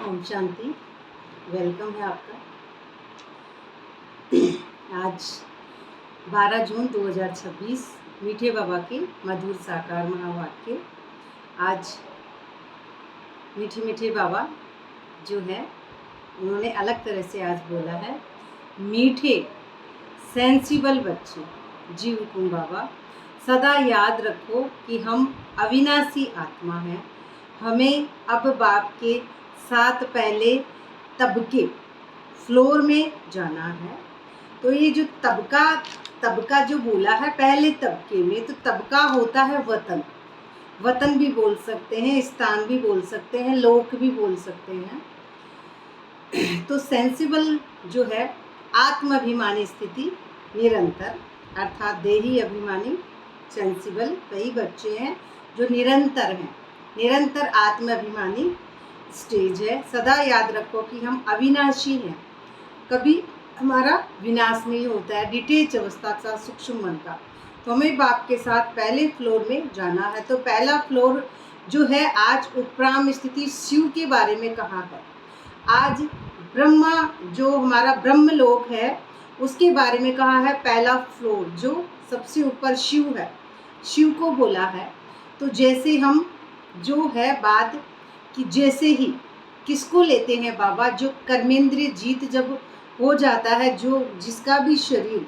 Om Shanti. Welcome है आपका। आज 12 जून 2026 मीठे बाबा के मधुर साकार महावाक्य। आज मीठे मीठे बाबा जो है उन्होंने अलग तरह से आज बोला है। मीठे सेंसिबल बच्चे जी हुकुम बाबा, सदा याद रखो कि हम अविनाशी आत्मा हैं। हमें अब बाप के साथ पहले तबके फ्लोर में जाना है। तो ये जो तबका जो बोला है पहले तबके में, तो तबका होता है वतन। वतन भी बोल सकते हैं, स्थान भी बोल सकते हैं, लोक भी बोल सकते हैं। तो सेंसिबल जो है आत्माभिमानी स्थिति निरंतर, अर्थात देही अभिमानी। सेंसिबल वही बच्चे हैं जो निरंतर हैं, निरंतर आत्माभिमानी स्टेज है। सदा याद रखो कि हम अविनाशी हैं, कभी हमारा विनाश नहीं होता है। डिटेच अवस्था का सूक्ष्म मन का, तो हमें बाप के साथ पहले फ्लोर में जाना है। तो पहला फ्लोर जो है आज उपराम स्थिति शिव के बारे में कहा है। आज ब्रह्मा जो हमारा ब्रह्म लोक है उसके बारे में कहा है। पहला फ्लोर जो सबसे ऊपर शिव है, शिव को बोला है। तो जैसे हम जो है बात कि जैसे ही किसको लेते हैं बाबा, जो कर्मेंद्रिय जीत जब हो जाता है, जो जिसका भी शरीर,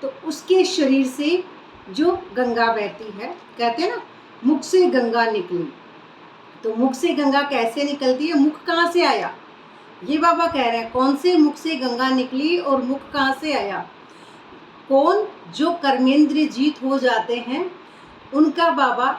तो उसके शरीर से जो गंगा बहती है, कहते हैं ना मुख से गंगा निकली। तो मुख से गंगा कैसे निकलती है, मुख कहाँ से आया, ये बाबा कह रहे हैं। कौन से मुख से गंगा निकली और मुख कहाँ से आया? कौन? जो कर्मेंद्रिय जीत हो जाते हैं उनका बाबा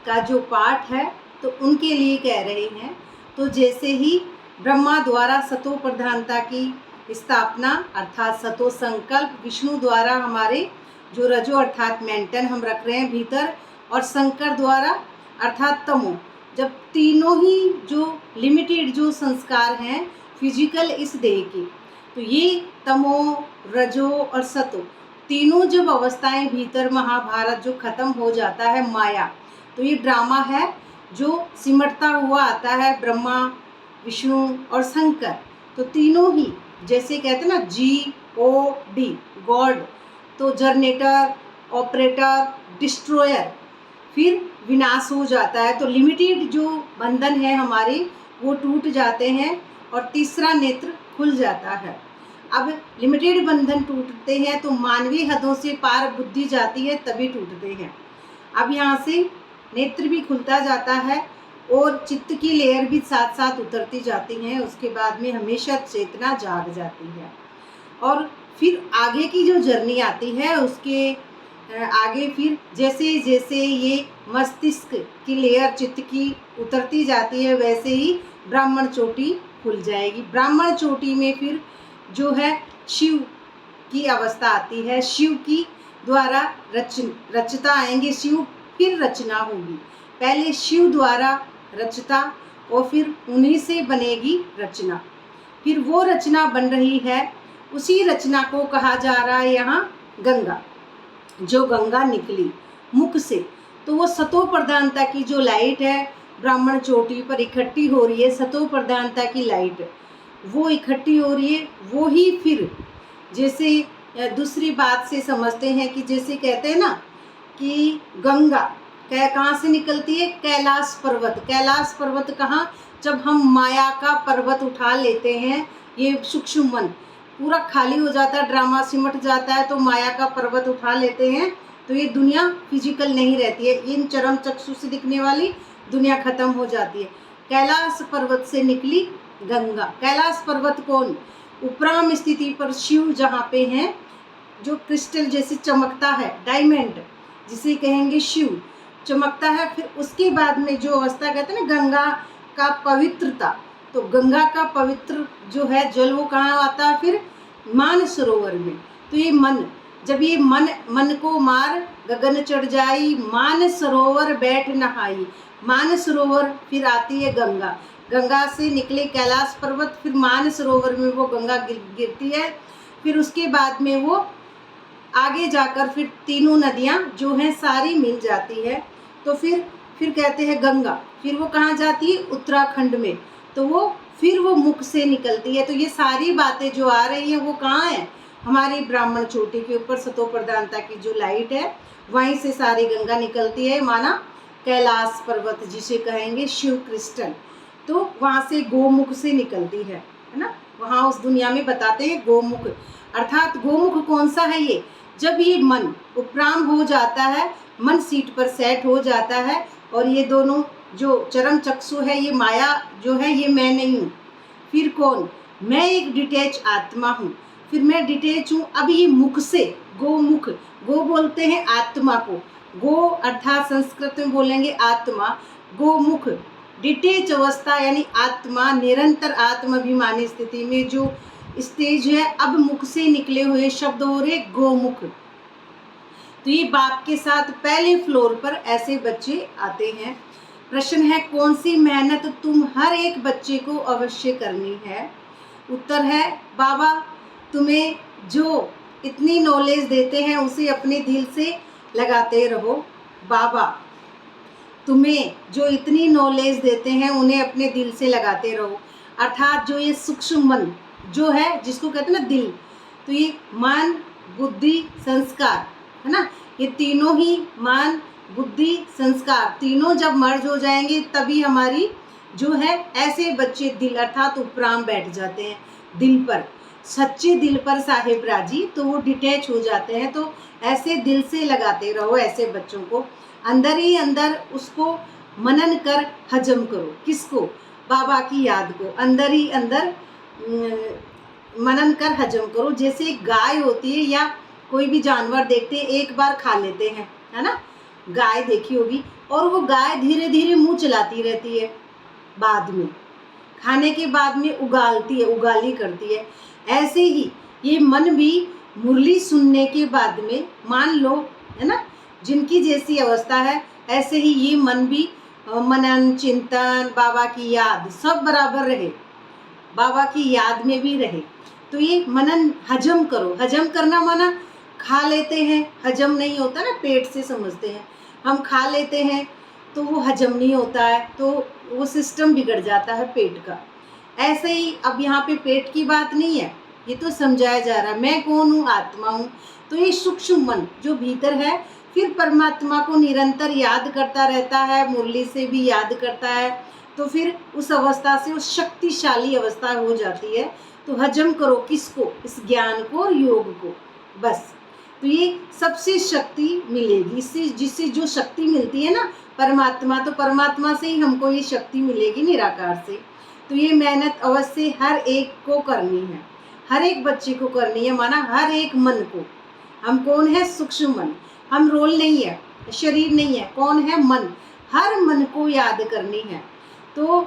का जो पाठ है, तो उनके लिए कह रहे हैं। तो जैसे ही ब्रह्मा द्वारा सतो प्रधानता की स्थापना अर्थात सतो संकल्प, विष्णु द्वारा हमारे जो रजो अर्थात मेंटन हम रख रहे हैं भीतर, और शंकर द्वारा अर्थात तमो, जब तीनों ही जो लिमिटेड जो संस्कार हैं फिजिकल इस देह के, तो ये तमो रजो और सतो तीनों जब अवस्थाएं भीतर महाभारत जो खत्म हो जाता है माया, तो ये ड्रामा है जो सिमटता हुआ आता है ब्रह्मा विष्णु और शंकर। तो तीनों ही जैसे कहते हैं ना GOD गॉड, तो जनरेटर, ऑपरेटर, डिस्ट्रॉयर, फिर विनाश हो जाता है। तो लिमिटेड जो बंधन है हमारे वो टूट जाते हैं और तीसरा नेत्र खुल जाता है। अब लिमिटेड बंधन टूटते हैं तो मानवीय हदों से पार बुद्धि जाती है, तभी टूटते हैं। अब यहाँ से नेत्र भी खुलता जाता है और चित्त की लेयर भी साथ साथ उतरती जाती हैं। उसके बाद में हमेशा चेतना जाग जाती है और फिर आगे की जो जर्नी आती है उसके आगे फिर जैसे जैसे ये मस्तिष्क की लेयर चित्त की उतरती जाती है, वैसे ही ब्राह्मण चोटी खुल जाएगी। ब्राह्मण चोटी में फिर जो है शिव की अवस्था आती है। शिव की द्वारा रचता आएंगे शिव, फिर रचना होगी। पहले शिव द्वारा रचता और फिर उन्हीं से बनेगी रचना। फिर वो रचना बन रही है, उसी रचना को कहा जा रहा है यहाँ गंगा। जो गंगा निकली मुख से, तो वो सतो प्रधानता की जो लाइट है ब्राह्मण चोटी पर इकट्ठी हो रही है, सतो प्रधानता की लाइट वो इकट्ठी हो रही है। वो ही फिर जैसे दूसरी बात से समझते हैं कि जैसे कहते हैं ना कि गंगा कहाँ से निकलती है? कैलाश पर्वत। कैलाश पर्वत कहाँ? जब हम माया का पर्वत उठा लेते हैं, ये सूक्ष्म मन पूरा खाली हो जाता है, ड्रामा सिमट जाता है, तो माया का पर्वत उठा लेते हैं, तो ये दुनिया फिजिकल नहीं रहती है। इन चरम चक्षु से दिखने वाली दुनिया खत्म हो जाती है। कैलाश पर्वत से निकली गंगा। कैलाश पर्वत कौन? उपराम स्थिति पर शिव जहाँ पे हैं, जो क्रिस्टल जैसे चमकता है, डायमंड जिसे कहेंगे शिव, चमकता है। फिर उसके बाद में जो अवस्था कहते हैं ना गंगा का पवित्रता, तो गंगा का पवित्र जो है जल वो कहाँ आता है? फिर मानसरोवर में। तो ये मन, जब ये मन को मार गगन चढ़ जाई, मानसरोवर बैठ नहाई। मानसरोवर फिर आती है गंगा। गंगा से निकले कैलाश पर्वत, फिर मानसरोवर में वो गंगा गिरती है। फिर उसके बाद में वो आगे जाकर फिर तीनों नदियाँ जो हैं सारी मिल जाती है। तो फिर कहते हैं गंगा, फिर वो कहाँ जाती है? उत्तराखंड में। तो वो फिर वो मुख से निकलती है। तो ये सारी बातें जो आ रही हैं वो कहाँ है, हमारी ब्राह्मण चोटी के ऊपर सतो प्रधानता की जो लाइट है वहीं से सारी गंगा निकलती है, माना कैलाश पर्वत जिसे कहेंगे शिव क्रिस्टल, तो वहाँ से गोमुख से निकलती है ना। वहाँ उस दुनिया में बताते हैं गोमुख, अर्थात गोमुख कौन सा है ये, जब ये मन उपराम हो जाता है, मन सीट पर सेट हो जाता है और ये दोनों जो चरम चक्षु है, ये माया जो है ये मैं नहीं हूँ, फिर कौन, मैं एक डिटैच आत्मा हूँ, फिर मैं डिटैच हूँ। अब ये मुख से गोमुख, गो बोलते हैं आत्मा को, गो अर्थात संस्कृत में बोलेंगे आत्मा, गोमुख डिटेच अवस्था यानी आत्मा निरंतर आत्माभिमानी स्थिति में जो स्टेज है। अब मुख से निकले हुए शब्द हो रहे गोमुख। तो ये बाप के साथ पहले फ्लोर पर ऐसे बच्चे आते हैं। प्रश्न है कौन सी मेहनत तुम हर एक बच्चे को अवश्य करनी है। उत्तर है बाबा तुम्हें जो इतनी नॉलेज देते हैं उसे अपने दिल से लगाते रहो। बाबा तुम्हें जो इतनी नॉलेज देते हैं उन्हें अपने दिल से लगाते रहो, अर्थात जो ये सूक्ष्म मन जो है जिसको कहते हैं ना दिल, तो ये मन बुद्धि संस्कार है ना, ये तीनों ही मन बुद्धि संस्कार तीनों जब मर्ज हो जाएंगे तभी हमारी जो है ऐसे बच्चे दिल अर्थात उपराम बैठ जाते हैं दिल पर, सच्चे दिल पर साहेब राजी, तो वो डिटैच हो जाते हैं। तो ऐसे दिल से लगाते रहो ऐसे बच्चों को, अंदर ही अंदर उसको मनन कर हजम करो। किसको, बाबा की याद को अंदर ही अंदर मनन कर हजम करो। जैसे एक गाय होती है या कोई भी जानवर देखते हैं एक बार खा लेते हैं है ना, गाय देखी होगी, और वो गाय धीरे धीरे मुंह चलाती रहती है, बाद में खाने के बाद में उगालती है, उगाली करती है। ऐसे ही ये मन भी मुरली सुनने के बाद में मान लो है ना, जिनकी जैसी अवस्था है ऐसे ही ये मन भी मनन चिंतन बाबा की याद सब बराबर रहे, बाबा की याद में भी रहे। तो ये मनन हजम करो, हजम करना माना खा लेते हैं, हजम नहीं होता ना, पेट से समझते हैं, हम खा लेते हैं तो वो हजम नहीं होता है, तो वो सिस्टम बिगड़ जाता है पेट का। ऐसे ही अब यहाँ पे पेट की बात नहीं है, ये तो समझाया जा रहा है मैं कौन हूँ, आत्मा हूँ। तो ये सूक्ष्म मन जो भीतर है फिर परमात्मा को निरंतर याद करता रहता है, मुरली से भी याद करता है, तो फिर उस अवस्था से उस शक्तिशाली अवस्था हो जाती है। तो हजम करो किसको, इस ज्ञान को और योग को, बस। तो ये सबसे शक्ति मिलेगी, इससे जिससे जो शक्ति मिलती है ना परमात्मा, तो परमात्मा से ही हमको ये शक्ति मिलेगी निराकार से। तो ये मेहनत अवश्य हर एक को करनी है, हर एक बच्चे को करनी है, माना हर एक मन को। हम कौन है, सूक्ष्म मन, हम रोल नहीं है, शरीर नहीं है, कौन है, मन। हर मन को याद करनी है। तो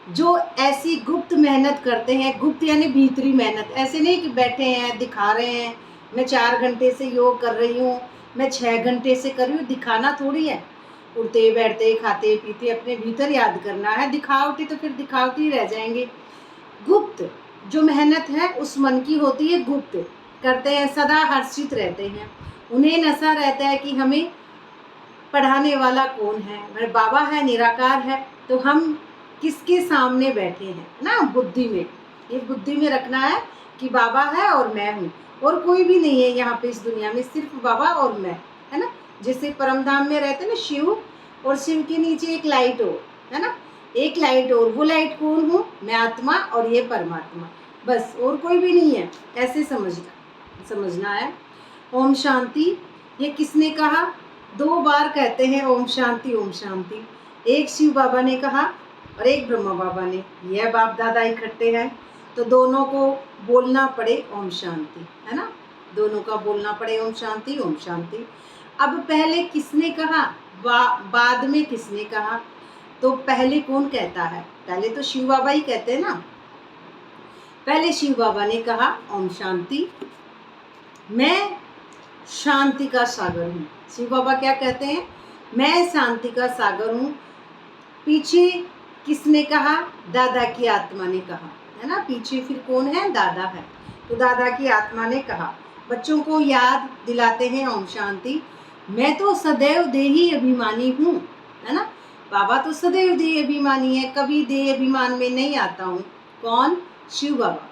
जो ऐसी गुप्त मेहनत करते हैं, गुप्त यानी भीतरी मेहनत, ऐसे नहीं कि बैठे हैं दिखा रहे हैं मैं 4 घंटे से योग कर रही हूँ, मैं 6 घंटे से कर रही हूँ, दिखाना थोड़ी है। उठते बैठते खाते पीते अपने भीतर याद करना है, दिखावटी तो फिर दिखावटी रह जाएंगे। गुप्त जो मेहनत है उस मन की होती है, गुप्त करते हैं, सदा हर्षित रहते हैं, उन्हें नशा रहता है कि हमें पढ़ाने वाला कौन है, मेरे बाबा है, निराकार है, तो हम किसके सामने बैठे हैं ना, बुद्धि में, ये बुद्धि में रखना है कि बाबा है और मैं हूँ, और कोई भी नहीं है यहाँ पे इस दुनिया में, सिर्फ बाबा और मैं, है ना। जैसे परमधाम में रहते हैं ना शिव, और शिव के नीचे एक लाइट हो, है ना, एक लाइट और, वो लाइट कौन हूँ, मैं आत्मा और ये परमात्मा, बस, और कोई भी नहीं है, ऐसे समझना है। ओम शांति, ये किसने कहा, 2 बार कहते हैं ओम शांति ओम शांति, एक शिव बाबा ने कहा और एक ब्रह्मा बाबा ने, यह बाप दादा इकट्ठे हैं तो दोनों को बोलना पड़े ओम शांति, है ना, दोनों का बोलना पड़े ओम शांति ओम शांति। अब पहले किसने कहा, बाद में किसने कहा, तो पहले कौन कहता है, पहले तो शिव बाबा ही कहते हैं ना। पहले शिव बाबा ने कहा ओम शांति, मैं शांति का सागर हूँ। शिव बाबा क्या कहते हैं, मैं शांति का सागर हूँ। पीछे किसने कहा, दादा की आत्मा ने कहा, है ना, पीछे फिर कौन है, दादा है, तो दादा की आत्मा ने कहा। बच्चों को याद दिलाते हैं ओम शांति, मैं तो सदैव देही अभिमानी हूँ, है ना, बाबा तो सदैव देह अभिमानी है, कभी देह अभिमान में नहीं आता हूँ। कौन? शिव बाबा।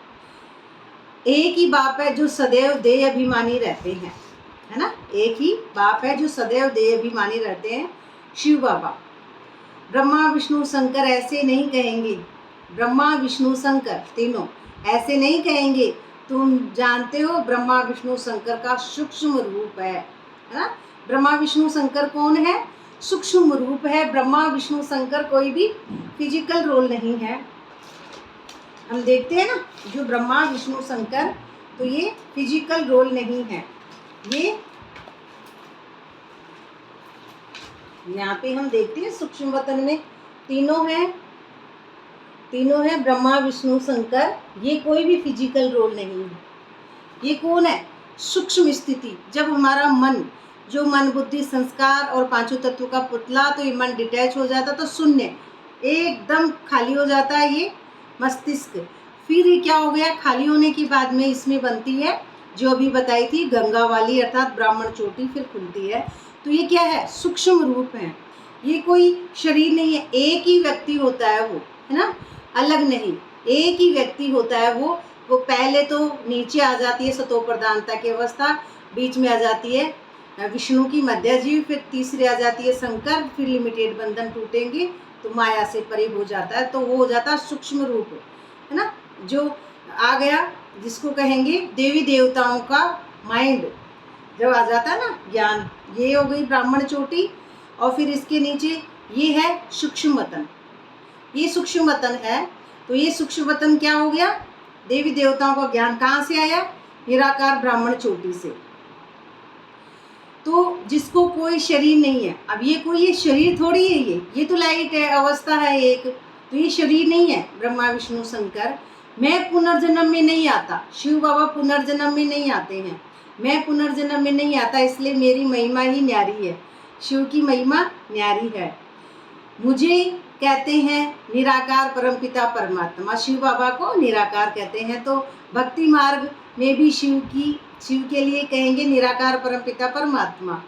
एक ही बाप है जो सदैव देह अभिमानी रहते हैं, है ना। एक ही बाप है जो सदैव देह अभिमानी रहते हैं, शिव बाबा। ब्रह्मा विष्णु शंकर ऐसे नहीं कहेंगे, ब्रह्मा विष्णु शंकर तीनों ऐसे नहीं कहेंगे। तुम जानते हो ब्रह्मा विष्णु शंकर का सूक्ष्म रूप है ना। ब्रह्मा विष्णु शंकर कौन है? सूक्ष्म रूप है। ब्रह्मा विष्णु शंकर कोई भी फिजिकल रोल नहीं है। हम देखते हैं ना जो ब्रह्मा विष्णु शंकर, तो ये फिजिकल रोल नहीं है। ये यहाँ पे हम देखते हैं सूक्ष्म वतन में तीनों हैं ब्रह्मा विष्णु शंकर। ये कोई भी फिजिकल रोल नहीं है। ये कौन है? सूक्ष्म स्थिति। जब हमारा मन, जो मन बुद्धि संस्कार और पांचों तत्वों का पुतला, तो ये मन डिटैच हो जाता, तो शून्य एकदम खाली हो जाता है ये मस्तिष्क। फिर ये क्या हो गया? खाली होने के बाद में इसमें बनती है जो अभी बताई थी गंगा वाली, अर्थात ब्राह्मण चोटी फिर खुलती है। तो ये क्या है? सूक्ष्म रूप है। ये कोई शरीर नहीं है। एक ही व्यक्ति होता है वो, है ना, अलग नहीं। एक ही व्यक्ति होता है वो पहले तो नीचे आ जाती है सतो प्रधानता की अवस्था, बीच में आ जाती है विष्णु की मध्य जीव, फिर तीसरे आ जाती है शंकर, फिर लिमिटेड बंधन टूटेंगे तो माया से परे हो जाता है। तो वो हो जाता है सूक्ष्म रूप, है ना, जो आ गया, जिसको कहेंगे देवी देवताओं का माइंड जब आ जाता है ना, ज्ञान। ये हो गई ब्राह्मण चोटी। और फिर इसके नीचे ये है सूक्ष्म वतन। ये सूक्ष्म वतन है। तो ये सूक्ष्म वतन क्या हो गया? देवी देवताओं का ज्ञान कहाँ से आया? निराकार ब्राह्मण चोटी से। तो जिसको कोई शरीर नहीं है, अब ये शरीर थोड़ी है, ये तो लाइट है, अवस्था है एक, तो ये शरीर नहीं है। ब्रह्मा विष्णु शंकर, मैं पुनर्जन्म में नहीं आता। शिव बाबा पुनर्जन्म में नहीं आते हैं। मैं पुनर्जन्म में नहीं आता, इसलिए मेरी महिमा ही न्यारी है। शिव की महिमा न्यारी है। मुझे कहते हैं निराकार परमपिता परमात्मा। शिव बाबा को निराकार कहते हैं। तो भक्ति मार्ग में भी शिव के लिए कहेंगे निराकार परमपिता परमात्मा।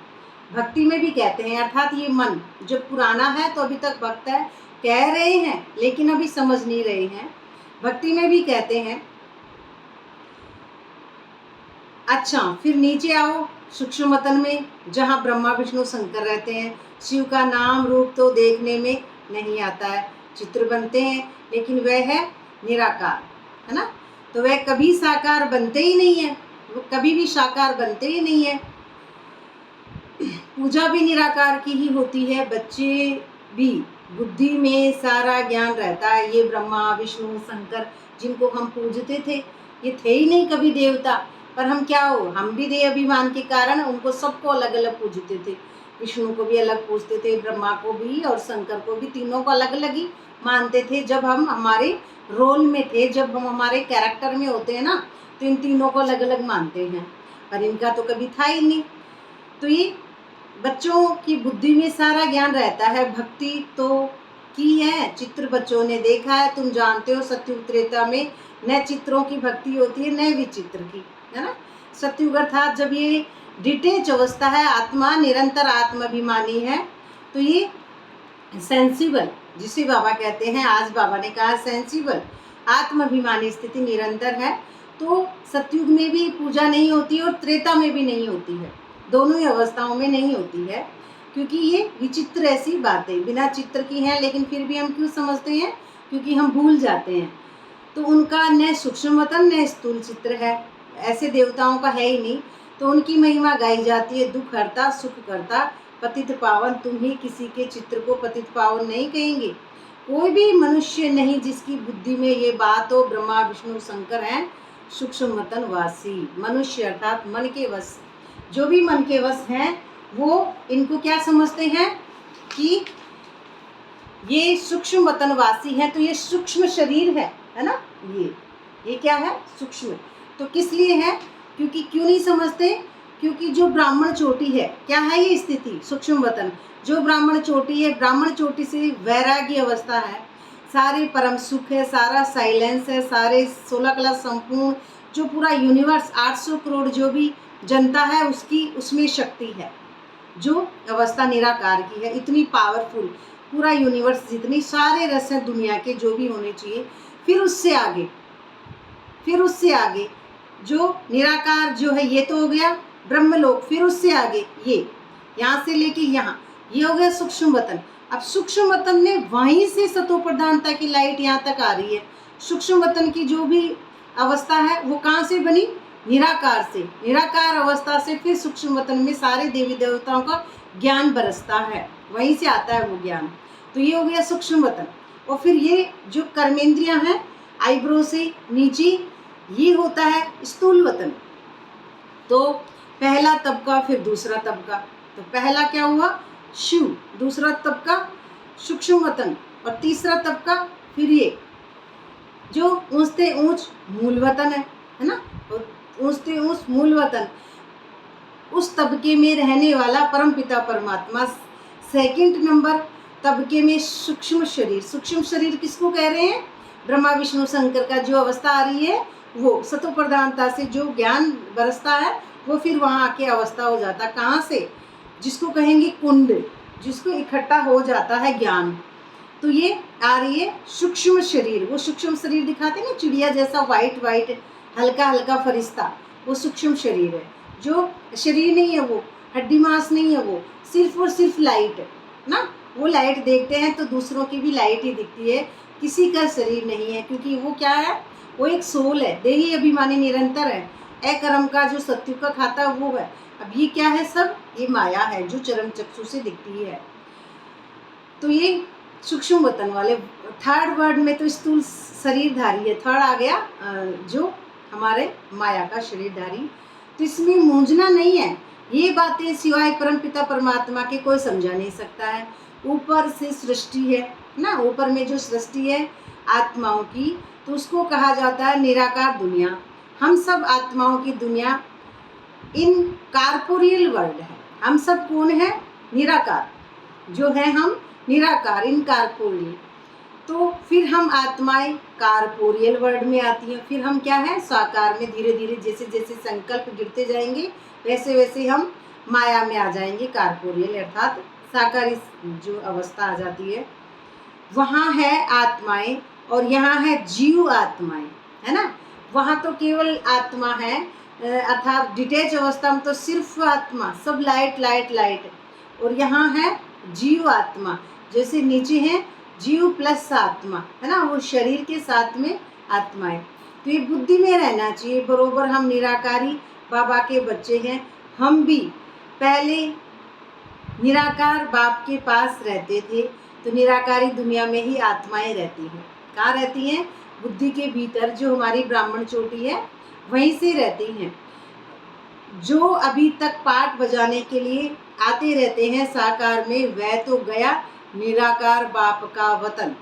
भक्ति में भी कहते हैं, अर्थात ये मन जब पुराना है तो अभी तक भक्त है, कह रहे हैं लेकिन अभी समझ नहीं रहे हैं। भक्ति में भी कहते हैं। अच्छा, फिर नीचे आओ सूक्ष्म वतन में, जहाँ ब्रह्मा विष्णु शंकर रहते हैं। शिव का नाम रूप तो देखने में नहीं आता है, चित्र बनते हैं, लेकिन वह है निराकार, है ना। तो वह कभी साकार बनते ही नहीं है, वो कभी भी साकार बनते ही नहीं है। पूजा भी निराकार की ही होती है। बच्चे भी, बुद्धि में सारा ज्ञान रहता है। ये ब्रह्मा विष्णु शंकर जिनको हम पूजते थे, ये थे ही नहीं कभी देवता, पर हम क्या हो, हम भी देह अभिमान के कारण उनको सबको अलग अलग पूजते थे। विष्णु को भी अलग पूजते थे, ब्रह्मा को भी और शंकर को भी, तीनों को अलग अलग ही मानते थे। जब हम हमारे रोल में थे, जब हम हमारे कैरेक्टर में होते हैं ना, तो इन तीनों को अलग अलग मानते हैं, पर इनका तो कभी था ही नहीं। तो ये बच्चों की बुद्धि में सारा ज्ञान रहता है। भक्ति तो की है, चित्र बच्चों ने देखा है। तुम जानते हो सत्युग त्रेता में न चित्रों की भक्ति होती है न विचित्र की, है ना। सत्युग अर्थात जब ये डिटेच अवस्था है, आत्मा निरंतर आत्माभिमानी है, तो ये सेंसिबल, जिसे बाबा कहते हैं, आज बाबा ने कहा सेंसिबल आत्माभिमानी स्थिति निरंतर है। तो सत्युग में भी पूजा नहीं होती और त्रेता में भी नहीं होती है, दोनों ही अवस्थाओं में नहीं होती है, क्योंकि ये विचित्र ऐसी बातें बिना चित्र की हैं। लेकिन फिर भी हम क्यों समझते हैं? क्योंकि हम भूल जाते हैं। तो उनका न सूक्ष्म वतन न स्थूल चित्र है, ऐसे देवताओं का है ही नहीं। तो उनकी महिमा गाई जाती है, दुख हरता सुख करता पतित पावन। तुम ही किसी के चित्र को पतित पावन नहीं कहेंगे। कोई भी मनुष्य नहीं जिसकी बुद्धि में ये बात हो। ब्रह्मा विष्णु शंकर हैं सूक्ष्म वतन वासी। मनुष्य अर्थात मन के वश, जो भी मन के वश हैं, वो इनको क्या समझते हैं कि ये सूक्ष्म वतन वासी है। तो ये सूक्ष्म शरीर है ना, ये क्या है? सूक्ष्म। तो किस लिए है? क्योंकि क्यों नहीं समझते? क्योंकि जो ब्राह्मण चोटी है, क्या है ये स्थिति? सूक्ष्म वतन। जो ब्राह्मण चोटी है, ब्राह्मण चोटी से वैराग्य अवस्था है, सारे परम सुख है, सारा साइलेंस है, सारे 16 कला संपूर्ण, जो पूरा यूनिवर्स 800 करोड़ जो भी जनता है उसकी, उसमें शक्ति है। जो अवस्था निराकार की है, इतनी पावरफुल। पूरा यूनिवर्स, जितनी सारे रस हैं दुनिया के जो भी होने चाहिए, फिर उससे आगे, फिर उससे आगे जो निराकार जो है ये तो हो गया ब्रह्मलोक, फिर उससे आगे ये यहाँ से लेके यहाँ ये हो गया सूक्ष्म वतन। अब सूक्ष्म वतन में वहीं से सतो प्रधानता की लाइट यहाँ तक आ रही है। सूक्ष्म वतन की जो भी अवस्था है वो कहाँ से बनी? निराकार से। निराकार अवस्था से फिर सूक्ष्म वतन में सारे देवी देवताओं का ज्ञान बरसता है, वहीं से आता है वो ज्ञान। तो ये हो गया सूक्ष्म वतन। और फिर ये जो कर्मेंद्रियां हैं आईब्रो से नीचे, ये होता है स्थूल वतन। तो पहला तबका फिर दूसरा तबका, तो पहला क्या हुआ? शिव, दूसरा तबका सूक्ष्म वतन, और तीसरा तबका फिर ये जो ऊंचते ऊंच मूल वतन है ना, ऊंचते ऊंच मूल वतन, उस तबके में रहने वाला परमपिता परमात्मा। सेकंड नंबर तबके में सूक्ष्म शरीर। सूक्ष्म शरीर किसको कह रहे हैं? ब्रह्मा विष्णु शंकर का जो अवस्था आ रही है वो सतो प्रधानता से जो ज्ञान बरसता है वो फिर वहाँ आके अवस्था हो जाता है। कहाँ से? जिसको कहेंगे कुंड, जिसको इकट्ठा हो जाता है ज्ञान। तो ये आ रही है सूक्ष्म शरीर। वो सूक्ष्म शरीर दिखाते हैं ना, चिड़िया जैसा वाइट वाइट हल्का हल्का फरिश्ता, वो सूक्ष्म शरीर है। जो शरीर नहीं है वो, हड्डी मांस नहीं है वो, सिर्फ और सिर्फ लाइट ना। वो लाइट देखते हैं तो दूसरों की भी लाइट ही दिखती है, किसी का शरीर नहीं है, क्योंकि वो क्या है? वो एक सोल है, देही अभिमानी निरंतर है। अकर्म का जो सत्य का खाता है वो है। अब ये क्या है? सब ये माया है जो चरम चक्षु से दिखती है। तो ये सूक्ष्म वतन वाले। थर्ड वर्ड में तो स्थूल शरीरधारी है, थर्ड आ गया जो हमारे माया का शरीरधारी। तो इसमें मूंझना नहीं है, ये बातें सिवाय परमपिता परमात्मा के कोई समझा नहीं सकता है। ऊपर से सृष्टि है ना, ऊपर में जो सृष्टि है आत्माओं की, तो उसको कहा जाता है निराकार दुनिया। हम सब आत्माओं की दुनिया इन कारपोरियल वर्ल्ड है। हम सब कौन है? निराकार जो है, हम निराकार इन कारपोरियल। तो फिर हम आत्माएं कारपोरियल वर्ल्ड में आती हैं। फिर हम क्या है? साकार में धीरे धीरे जैसे जैसे संकल्प गिरते जाएंगे वैसे वैसे हम माया में आ जाएंगे, कारपोरियल अर्थात साकार जो अवस्था आ जाती है। वहाँ है आत्माएं और यहाँ है जीव आत्माएं, है ना। वहाँ तो केवल आत्मा है, अर्थात डिटेच अवस्था में तो सिर्फ आत्मा, सब लाइट लाइट लाइट। और यहाँ है जीव आत्मा, जैसे नीचे है जीव प्लस आत्मा, है ना, वो शरीर के साथ में आत्माएं। तो ये बुद्धि में रहना चाहिए बरोबर। हम निराकारी बाबा के बच्चे हैं। हम भी पहले निराकार बाप के पास रहते थे, तो निराकारी दुनिया में ही आत्माएं रहती हैं। कहाँ रहती हैं? बुद्धि के भीतर, जो हमारी ब्राह्मण चोटी है वहीं से रहती हैं। जो अभी तक पाठ बजाने के लिए आते रहते हैं साकार में, वह तो गया निराकार बाप का वतन।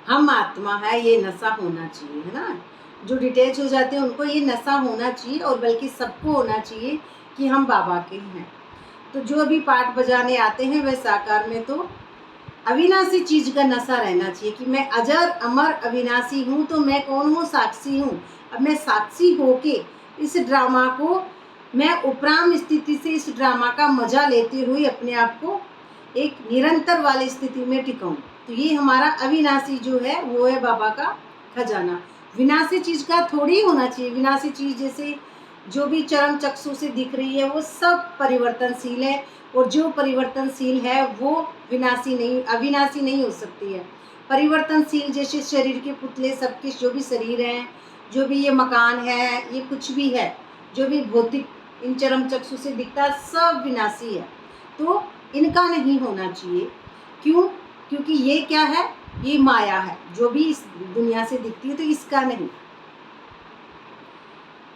हम आत्मा है, ये नशा होना चाहिए, है ना। जो डिटेच हो जाते हैं उनको ये नशा होना चाहिए, और बल्कि सबको होना चाहिए कि हम बाबा के हैं। तो जो अभी पाठ बजाने आते हैं वह साकार में तो अविनाशी चीज का नशा रहना चाहिए कि मैं अजर अमर अविनाशी हूँ। तो मैं कौन हूँ? साक्षी हूँ। अब मैं साक्षी होके इस ड्रामा को, मैं उपराम स्थिति से इस ड्रामा का मजा लेते हुए अपने आप को एक निरंतर वाली स्थिति में टिकाऊं। तो ये हमारा अविनाशी जो है वो है बाबा का खजाना। विनाशी चीज का थोड़ी होना चाहिए। विनाशी चीज जैसे जो भी चरम चक्षु से दिख रही है वो सब परिवर्तनशील है, और जो परिवर्तनशील है वो विनाशी नहीं, अविनाशी नहीं हो सकती है। परिवर्तनशील जैसे शरीर के पुतले, सबके जो भी शरीर हैं, जो भी ये मकान है, ये कुछ भी है, जो भी भौतिक इन चरम चक्षु से दिखता सब विनाशी है। तो इनका नहीं होना चाहिए। क्यों? क्योंकि ये क्या है? ये माया है, जो भी इस दुनिया से दिखती है, तो इसका नहीं,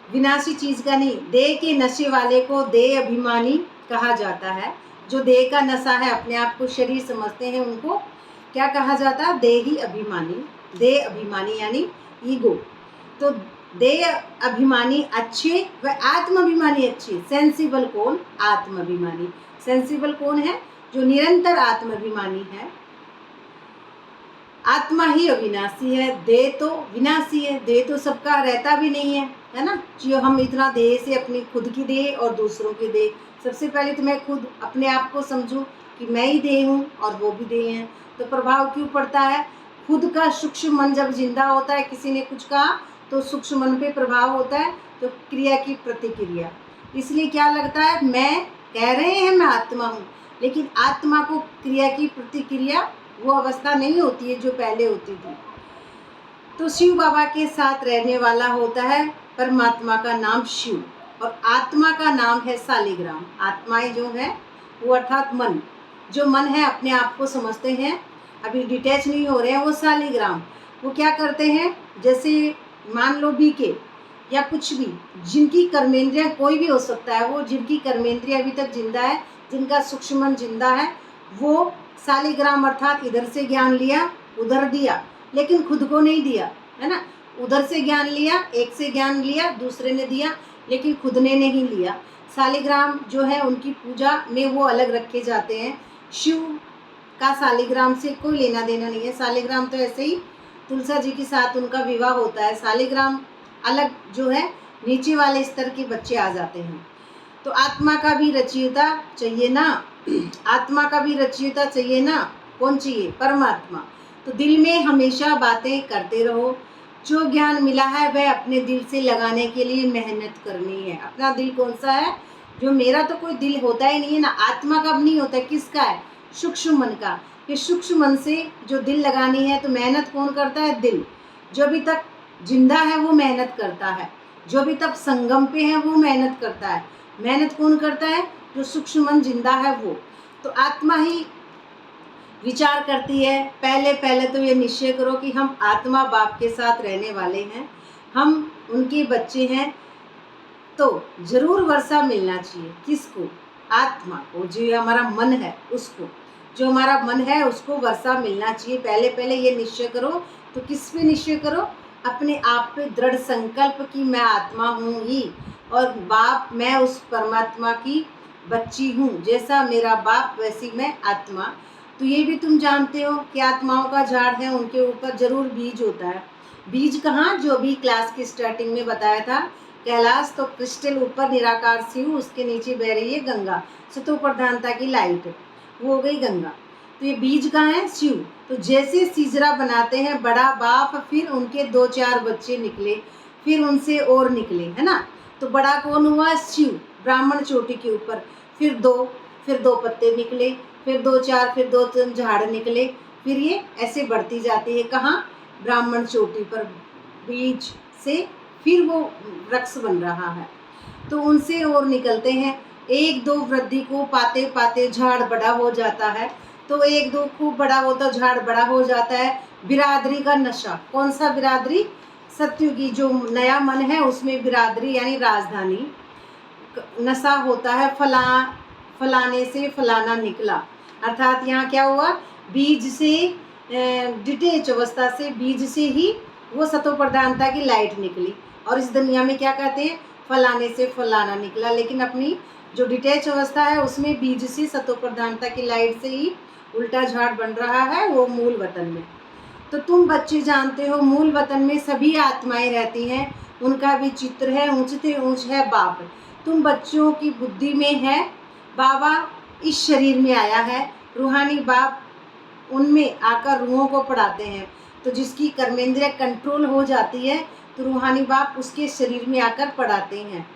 विनाशी चीज का नहीं। देह के नशे वाले को देह अभिमानी कहा जाता है। जो देह का नशा है, अपने आप को शरीर समझते हैं, उनको क्या कहा जाता है? देही अभिमानी। देह अभिमानी यानी ईगो। तो देह अभिमानी अच्छे व आत्म अभिमानी अच्छे। सेंसिबल कौन? आत्म अभिमानी। सेंसिबल कौन है? जो निरंतर आत्म अभिमानी है। आत्मा ही अविनाशी है, देह तो विनाशी है। देह तो सबका रहता भी नहीं है ना। जो हम इतना देह से, अपनी खुद की देह और दूसरों की देह, सबसे पहले तो मैं खुद अपने आप को समझूं कि मैं ही देह हूँ और वो भी देह हैं। तो प्रभाव क्यों पड़ता है? खुद का सूक्ष्म मन जब जिंदा होता है, किसी ने कुछ कहा तो सूक्ष्म मन पे प्रभाव होता है, तो क्रिया की प्रतिक्रिया। इसलिए क्या लगता है, मैं कह रहे हैं मैं आत्मा हूँ, लेकिन आत्मा को क्रिया की प्रतिक्रिया वो अवस्था नहीं होती है जो पहले होती थी। तो शिव बाबा के साथ रहने वाला होता है परमात्मा का नाम शिव, और आत्मा का नाम है शालिग्राम। आत्माएं जो है वो अर्थात मन, जो मन है अपने आप को समझते हैं, अभी डिटैच नहीं हो रहे हैं, वो शालिग्राम। वो क्या करते हैं, जैसे मान लो बीके या कुछ भी, जिनकी कर्मेंद्रियां, कोई भी हो सकता है वो, जिनकी कर्मेंद्रियां अभी तक जिंदा है, जिनका सूक्ष्म मन जिंदा है, वो शालिग्राम अर्थात इधर से ज्ञान लिया उधर दिया, लेकिन खुद को नहीं दिया, है ना। उधर से ज्ञान लिया, एक से ज्ञान लिया, दूसरे ने दिया, लेकिन खुद ने नहीं लिया। शालिग्राम जो है उनकी पूजा में वो अलग रखे जाते हैं। शिव का शालिग्राम से कोई लेना देना नहीं है। शालिग्राम तो ऐसे ही तुलसा जी के साथ उनका विवाह होता है। शालिग्राम अलग जो है, नीचे वाले स्तर के बच्चे आ जाते हैं। तो आत्मा का भी रचयिता चाहिए ना, आत्मा का भी रचयिता चाहिए ना। कौन चाहिए? परमात्मा। तो दिल में हमेशा बातें करते रहो। जो ज्ञान मिला है वह अपने दिल से लगाने के लिए मेहनत करनी है। अपना दिल कौन सा है? जो मेरा तो कोई दिल होता ही नहीं है ना, आत्मा का भी नहीं होता, किसका है? सूक्ष्म मन का। कि सूक्ष्म मन से जो दिल लगानी है, तो मेहनत कौन करता है? दिल। जो अभी तक जिंदा है वो मेहनत करता है, जो अभी तक संगम पे है वो मेहनत करता है। मेहनत कौन करता है? जो सूक्ष्म मन जिंदा है वो। तो आत्मा ही विचार करती है। पहले तो ये निश्चय करो कि हम आत्मा बाप के साथ रहने वाले हैं, हम उनके बच्चे हैं, तो जरूर वर्षा मिलना चाहिए। किसको? आत्मा को, जो हमारा मन है उसको। जो हमारा मन है उसको वर्षा मिलना चाहिए। पहले ये निश्चय करो। तो किस पे निश्चय करो? अपने आप पे दृढ़ संकल्प कि मैं आत्मा हूँ ही, और बाप, मैं उस परमात्मा की बच्ची हूँ, जैसा मेरा बाप वैसी मैं आत्मा। तो ये भी तुम जानते हो कि आत्माओं का झाड़ है, उनके ऊपर जरूर बीज होता है। बीज कहाँ? जो भी क्लास की स्टार्टिंग में बताया था, कैलाश तो क्रिस्टल ऊपर निराकार शिव, उसके नीचे बह रही है गंगा, सतो प्रधानता की लाइट, वो हो गई गंगा। तो ये बीज कहाँ है? शिव। तो जैसे सीजरा बनाते हैं बड़ा बाप, फिर उनके 2-4 बच्चे निकले, फिर उनसे और निकले, है ना। तो बड़ा कौन हुआ? शिव, ब्राह्मण चोटी के ऊपर। फिर दो पत्ते निकले, फिर 2-4, फिर 2-3 झाड़ निकले, फिर ये ऐसे बढ़ती जाती है। कहाँ? ब्राह्मण चोटी पर बीज से फिर वो वृक्ष बन रहा है। तो उनसे और निकलते हैं। 1-2 वृद्धि को पाते पाते झाड़ बड़ा हो जाता है। तो 1-2 खूब बड़ा होता, झाड़ बड़ा हो जाता है। बिरादरी का नशा। कौन सा बिरादरी? सत्युगी, जो नया मन है उसमें बिरादरी यानी राजधानी, नशा होता है। फलाने से फलाना निकला, अर्थात यहाँ क्या हुआ? बीज से, डिटेच अवस्था से, बीज से ही वो सतो प्रधानता की लाइट निकली। और इस दुनिया में क्या कहते हैं? फलाने से फलाना निकला। लेकिन अपनी जो डिटेच अवस्था है उसमें बीज से सतो प्रधानता की लाइट से ही उल्टा झाड़ बन रहा है, वो मूल वतन में। तो तुम बच्चे जानते हो, मूल वतन में सभी आत्माएं रहती हैं, उनका भी चित्र है, ऊंचते ऊंच है बाप। तुम बच्चों की बुद्धि में है, बाबा इस शरीर में आया है, रूहानी बाप उनमें आकर रूहों को पढ़ाते हैं। तो जिसकी कर्मेंद्रिय कंट्रोल हो जाती है, तो रूहानी बाप उसके शरीर में आकर पढ़ाते हैं।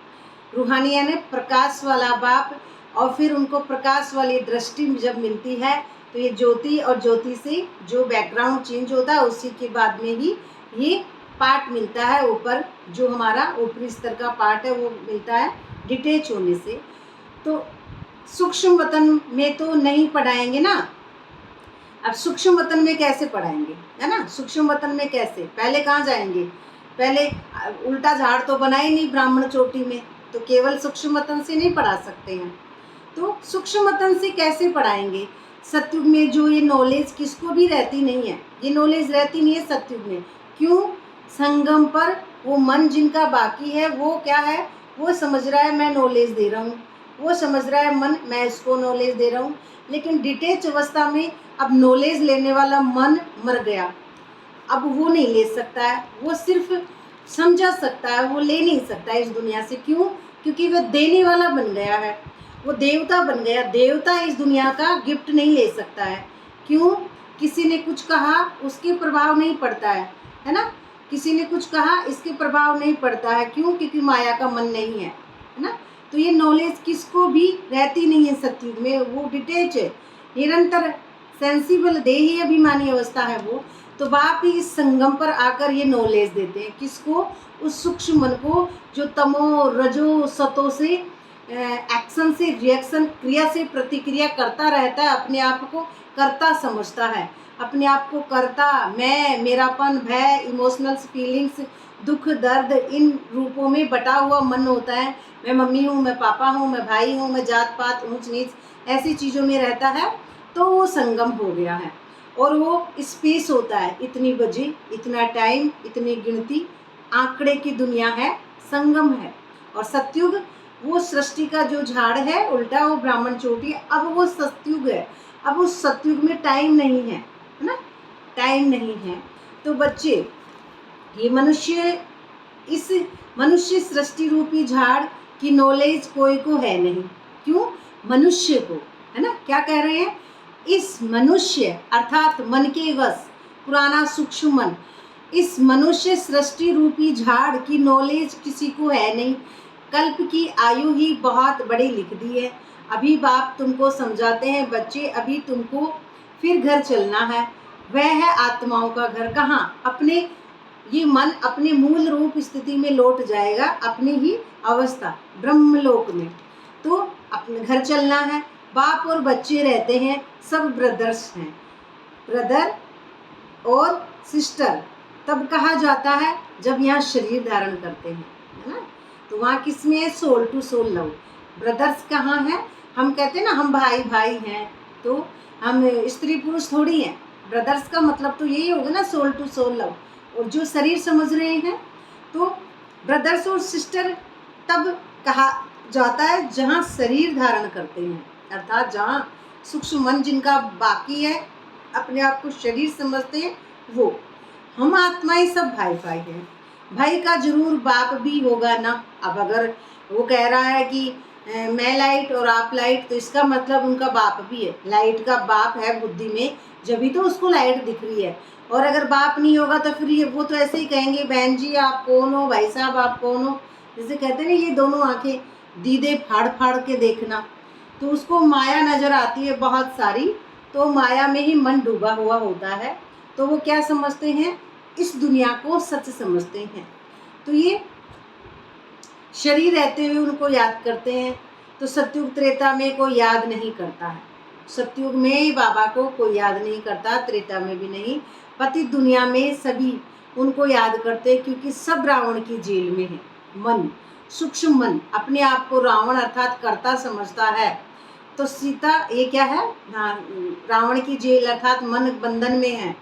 रूहानी यानी प्रकाश वाला बाप। और फिर उनको प्रकाश वाली दृष्टि जब मिलती है, तो ये ज्योति, और ज्योति से जो बैकग्राउंड चेंज होता है उसी के बाद में ही ये पार्ट मिलता है ऊपर, जो हमारा ऊपरी स्तर का पार्ट है वो मिलता है डिटेच होने से। तो सूक्ष्म वतन में तो नहीं पढ़ाएंगे ना। अब सूक्ष्म वतन में कैसे पढ़ाएंगे, है ना। सूक्ष्म वतन में कैसे? पहले कहाँ जाएंगे? पहले उल्टा झाड़ तो बना ही नहीं ब्राह्मण चोटी में, तो केवल सूक्ष्म वतन से नहीं पढ़ा सकते हैं। तो सूक्ष्म वतन से कैसे पढ़ाएंगे? सतयुग में जो ये नॉलेज किसको भी रहती नहीं है, ये नॉलेज रहती नहीं है सतयुग में। क्यों? संगम पर वो मन जिनका बाकी है, वो क्या है? वो समझ रहा है मैं नॉलेज दे रहा हूँ, वो समझ रहा है मन मैं इसको नॉलेज दे रहा हूँ। लेकिन डिटेच अवस्था में अब नॉलेज लेने वाला मन मर गया, अब वो नहीं ले सकता है, वो सिर्फ समझा सकता है, वो ले नहीं सकता है इस दुनिया से। क्यों? क्योंकि वह देने वाला बन गया है। वो देवता बन गया। देवता इस दुनिया का गिफ्ट नहीं ले सकता है। क्यों? किसी ने कुछ कहा उसके प्रभाव नहीं पड़ता है ना। किसी ने कुछ कहा इसके प्रभाव नहीं पड़ता है। क्यों? क्योंकि माया का मन नहीं है ना। तो ये नॉलेज किसको भी रहती नहीं है सतयुग में, वो डिटेच है, निरंतर सेंसिबल देही अभिमानी अवस्था है वो। तो बाप ही इस संगम पर आकर ये नॉलेज देते हैं। किसको? उस सूक्ष्म मन को जो तमो रजो सतो से एक्शन से रिएक्शन, क्रिया से प्रतिक्रिया करता रहता है, अपने आप को करता समझता है, अपने आप को करता, मैं, मेरापन, भय, इमोशनल फीलिंग्स, दुख, दर्द, इन रूपों में बटा हुआ मन होता है। मैं मम्मी हूँ, मैं पापा हूँ, मैं भाई हूँ, मैं जात पात, ऊंच नीच, ऐसी चीज़ों में रहता है। तो वो संगम हो गया है। और वो स्पेस होता है, इतनी बजे, इतना टाइम, इतनी गिनती, आंकड़े की दुनिया है, संगम है। और सतयुग वो सृष्टि का जो झाड़ है उल्टा, वो ब्राह्मण चोटी, अब वो सतयुग है। अब उस सतयुग में टाइम नहीं है ना, टाइम नहीं है। तो बच्चे, ये मनुष्य, इस मनुष्य सृष्टि रूपी झाड़ की नॉलेज कोई को है नहीं। क्यों? मनुष्य को, है ना। क्या कह रहे हैं? इस मनुष्य अर्थात मन के वश, पुराना सूक्ष्म मन, इस मनुष्य सृष्टि रूपी झाड़ की नॉलेज किसी को है नहीं। कल्प की आयु ही बहुत बड़ी लिख दी है। अभी बाप तुमको समझाते हैं बच्चे, अभी तुमको फिर घर चलना है। वह है आत्माओं का घर। कहाँ? अपने, ये मन अपने मूल रूप स्थिति में लौट जाएगा, अपनी ही अवस्था ब्रह्मलोक में। तो अपने घर चलना है। बाप और बच्चे रहते हैं, सब ब्रदर्स हैं, ब्रदर और सिस्टर। तब कहा जाता है जब यहाँ शरीर धारण करते हैं, है ना। तो वहाँ किस में है? Soul to soul love. Brothers कहाँ हैं? हम कहते हैं ना हम भाई भाई हैं, तो हम स्त्री पुरुष थोड़ी हैं। ब्रदर्स का मतलब तो यही होगा ना, सोल टू सोल लव। और जो शरीर समझ रहे हैं, तो ब्रदर्स और सिस्टर तब कहा जाता है जहाँ शरीर धारण करते हैं, अर्थात जहाँ सूक्ष्म मन जिनका बाकी है, अपने आप को शरीर समझते हैं, वो। हम आत्माएं सब भाई भाई हैं। भाई का जरूर बाप भी होगा ना। अब अगर वो कह रहा है कि मैं लाइट और आप लाइट, तो इसका मतलब उनका बाप भी है। लाइट का बाप है बुद्धि में, जब तो उसको लाइट दिख रही है। और अगर बाप नहीं होगा तो फिर ये वो तो ऐसे ही कहेंगे, बहन जी आप कौन हो, भाई साहब आप कौन हो। जैसे कहते हैं ना, ये दोनों आंखें दीदे फाड़ फाड़ के देखना। तो उसको माया नज़र आती है बहुत सारी, तो माया में ही मन डूबा हुआ होता है। तो वो क्या समझते हैं? इस दुनिया को सच समझते हैं। तो ये शरीर रहते हुए उनको याद करते हैं। तो सतयुग त्रेता में कोई याद नहीं करता है। सतयुग में बाबा को कोई याद नहीं करता, त्रेता में भी नहीं। पतित दुनिया में सभी उनको याद करते हैं, क्योंकि सब रावण की जेल में है। मन, सूक्ष्म मन अपने आप को रावण अर्थात कर्ता समझता है। तो सीता ये क्या है? हाँ, रावण की जेल अर्थात मन बंधन में है।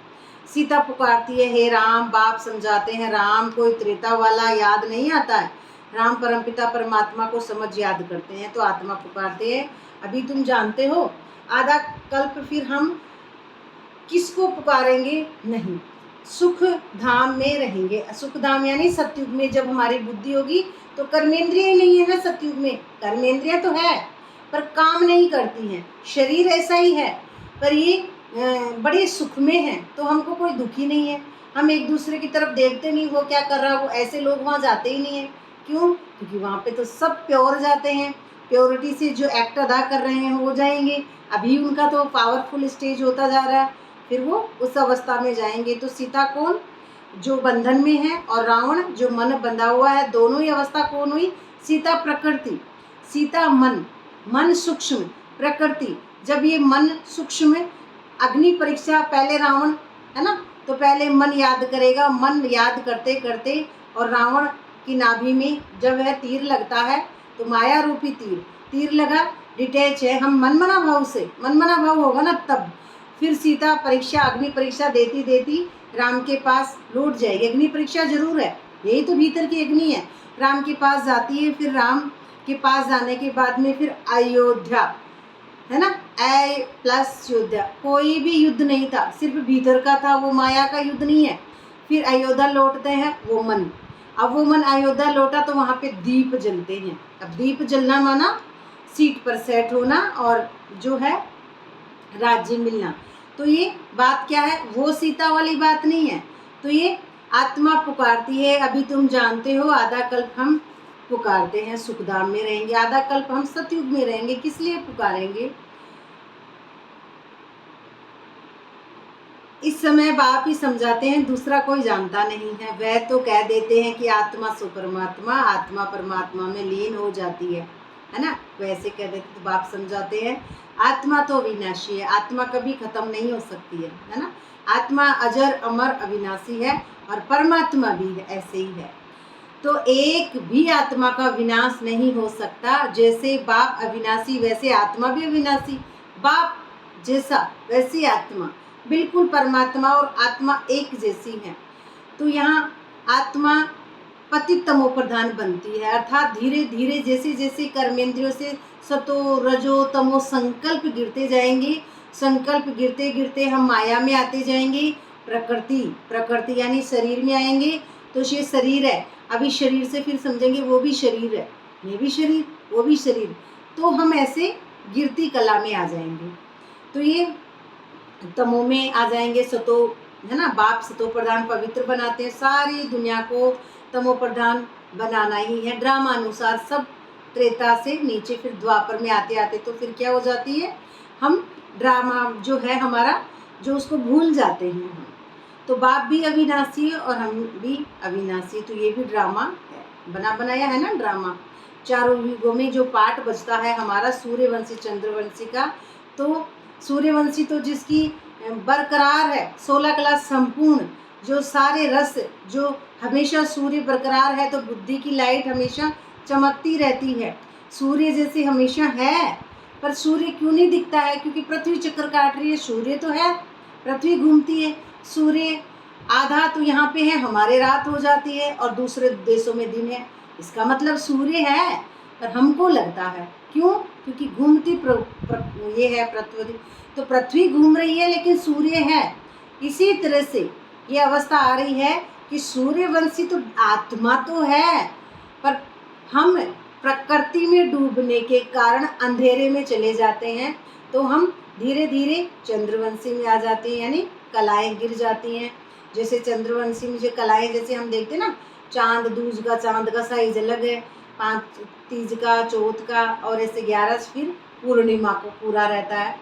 सीता पुकारती है, हे राम। बाप समझाते हैं, राम कोई त्रेता वाला याद नहीं आता है, राम परमपिता परमात्मा को समझ याद करते हैं। तो आत्मा पुकारते हैं, अभी तुम जानते हो, आधा कल्प फिर हम किसको पुकारेंगे? नहीं, सुख धाम में रहेंगे। सुख धाम यानी सतयुग में जब हमारी बुद्धि होगी, तो कर्मेंद्रिय ही नहीं है ना सतयुग में। कर्मेंद्रिय तो है पर काम नहीं करती हैं। शरीर ऐसा ही है पर ये बड़े सुख में है, तो हमको कोई दुखी नहीं है। हम एक दूसरे की तरफ देखते नहीं, वो क्या कर रहा है, वो ऐसे लोग वहाँ जाते ही नहीं है। क्यों? क्योंकि वहाँ पे तो सब प्योर जाते हैं। प्योरिटी से जो एक्ट अदा कर रहे हैं हो जाएंगे। अभी उनका तो पावरफुल स्टेज होता जा रहा है, फिर वो उस अवस्था में जाएंगे। तो सीता कौन? जो बंधन में है, और रावण जो मन बंधा हुआ है। दोनों ही अवस्था कौन हुई? सीता प्रकृति, सीता मन। मन सूक्ष्म, प्रकृति। जब ये मन सूक्ष्म, अग्नि परीक्षा, पहले रावण है ना, तो पहले मन याद करेगा। मन याद करते करते, और रावण की नाभि में जब वह तीर लगता है, तो माया रूपी तीर लगा, डिटैच है। हम मनमना भाव से, मनमना भाव होगा ना तब फिर सीता परीक्षा, अग्नि परीक्षा देती देती राम के पास लौट जाएगी। अग्नि परीक्षा जरूर है, यही तो भीतर की अग्नि है। राम के पास जाती है, फिर राम के पास जाने के बाद में फिर अयोध्या, है ना, ऐ प्लस योद्धा। कोई भी युद्ध नहीं था, सिर्फ भीतर का था, वो माया का युद्ध नहीं है। फिर अयोध्या लौटते हैं वो मन। अब वो मन अयोध्या लौटा तो वहाँ पे दीप जलते हैं। अब दीप जलना माना सीट पर सेट होना और जो है राज्य मिलना। तो ये बात क्या है, वो सीता वाली बात नहीं है। तो ये आत्मा पुकारती है, अभी तुम जानते हो आधा कल्प हम पुकारते हैं सुखधाम में रहेंगे, आधा कल्प हम सतयुग में रहेंगे। किस लिए पुकारेंगे? इस समय बाप ही समझाते हैं, दूसरा कोई जानता नहीं है। वह तो कह देते हैं कि आत्मा सो परमात्मा, आत्मा परमात्मा में लीन हो जाती है ना, वैसे कह देते तो बाप समझाते हैं आत्मा तो अविनाशी है, आत्मा कभी खत्म नहीं हो सकती है ना। आत्मा अजर अमर अविनाशी है और परमात्मा भी है, ऐसे ही है। तो एक भी आत्मा का विनाश नहीं हो सकता। जैसे बाप अविनाशी वैसे आत्मा भी अविनाशी, बाप जैसा वैसी आत्मा, बिल्कुल परमात्मा और आत्मा एक जैसी है। तो यहाँ आत्मा पतित तमो प्रधान बनती है, अर्थात धीरे धीरे जैसे जैसे कर्मेंद्रियों से सतो रजो तमो संकल्प गिरते जाएंगे, संकल्प गिरते गिरते हम माया में आते जाएंगे। प्रकृति यानी शरीर में आएंगे। तो ये शरीर है, अभी शरीर से फिर समझेंगे वो भी शरीर है, मैं भी शरीर, वो भी शरीर। तो हम ऐसे गिरती कला में आ जाएंगे। तो ये तमो में आ जाएंगे, सतो है ना, बाप सतो प्रधान पवित्र बनाते हैं। सारी दुनिया को तमो प्रधान बनाना ही है ड्रामा अनुसार। सब त्रेता से नीचे फिर द्वापर में आते आते तो फिर क्या हो जाती है, हम ड्रामा जो है हमारा, जो उसको भूल जाते हैं हम। तो बाप भी अविनाशी है और हम भी अविनाशी, तो ये भी ड्रामा है, बना बनाया है ना ड्रामा। चारों युगों में जो पाठ बजता है हमारा सूर्यवंशी चंद्रवंशी का, तो सूर्यवंशी तो जिसकी बरकरार है 16 कला संपूर्ण, जो सारे रस, जो हमेशा सूर्य बरकरार है, तो बुद्धि की लाइट हमेशा चमकती रहती है। सूर्य जैसे हमेशा है, पर सूर्य क्यों नहीं दिखता है? क्योंकि पृथ्वी चक्कर काट रही है। सूर्य तो है, पृथ्वी घूमती है, सूर्य आधा तो यहाँ पे है, हमारे रात हो जाती है और दूसरे देशों में दिन है। इसका मतलब सूर्य है, पर हमको लगता है क्यों? क्योंकि घूमती ये है पृथ्वी, तो पृथ्वी घूम रही है लेकिन सूर्य है। इसी तरह से ये अवस्था आ रही है कि सूर्यवंशी तो आत्मा तो है, पर हम प्रकृति में डूबने के कारण अंधेरे में चले जाते हैं। तो हम धीरे धीरे चंद्रवंशी में आ जाते हैं, यानी कलाएं गिर जाती हैं। जैसे चंद्रवंशी में जो कलाएं, जैसे हम देखते हैं ना, चांद दूज का, चांद का साइज अलग है, 5 तीज का, चौथ का, और ऐसे 11 फिर पूर्णिमा को पूरा रहता है।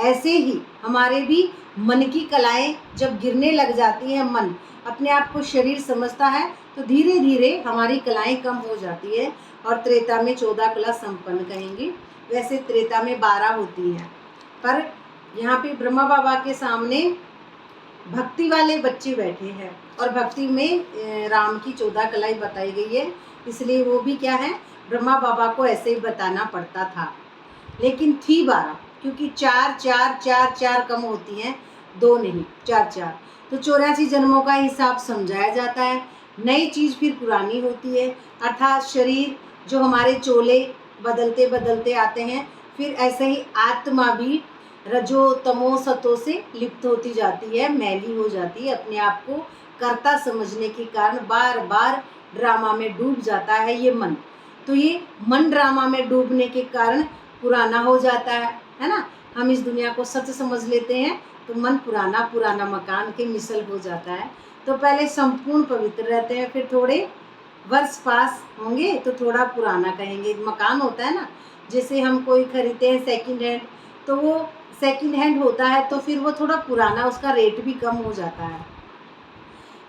ऐसे ही हमारे भी मन की कलाएं जब गिरने लग जाती हैं, मन अपने आप को शरीर समझता है, तो धीरे धीरे हमारी कलाएं कम हो जाती है और त्रेता में 14 कला संपन्न कहेंगे। वैसे त्रेता में 12 होती हैं, पर यहाँ पे ब्रह्मा बाबा के सामने भक्ति वाले बच्चे बैठे हैं और भक्ति में राम की 14 कलाएं बताई गई है। इसलिए वो भी क्या है, ब्रह्मा बाबा को ऐसे ही बताना पड़ता था, लेकिन थी 12, क्योंकि 4 4 4 4 कम होती हैं, 2 नहीं, 4 4, तो 84 जन्मों का हिसाब समझाया जाता है। नई चीज़ फिर पुरानी होती है, अर्थात शरीर जो हमारे चोले बदलते बदलते आते हैं, फिर ऐसे ही आत्मा भी रजो तमो सतो से लिप्त होती जाती है, मैली हो जाती है। अपने आप को कर्ता समझने के कारण बार बार ड्रामा में डूब जाता है ये मन। तो ये मन ड्रामा में डूबने के कारण पुराना हो जाता है ना। हम इस दुनिया को सच समझ लेते हैं तो मन पुराना पुराना मकान के मिसल हो जाता है। तो पहले संपूर्ण पवित्र रहते हैं, फिर थोड़े वर्ष पास होंगे तो थोड़ा पुराना कहेंगे। मकान होता है ना, जैसे हम कोई खरीदते हैं सेकंड हैंड, तो वो सेकंड हैंड होता है तो फिर वो थोड़ा पुराना, उसका रेट भी कम हो जाता है।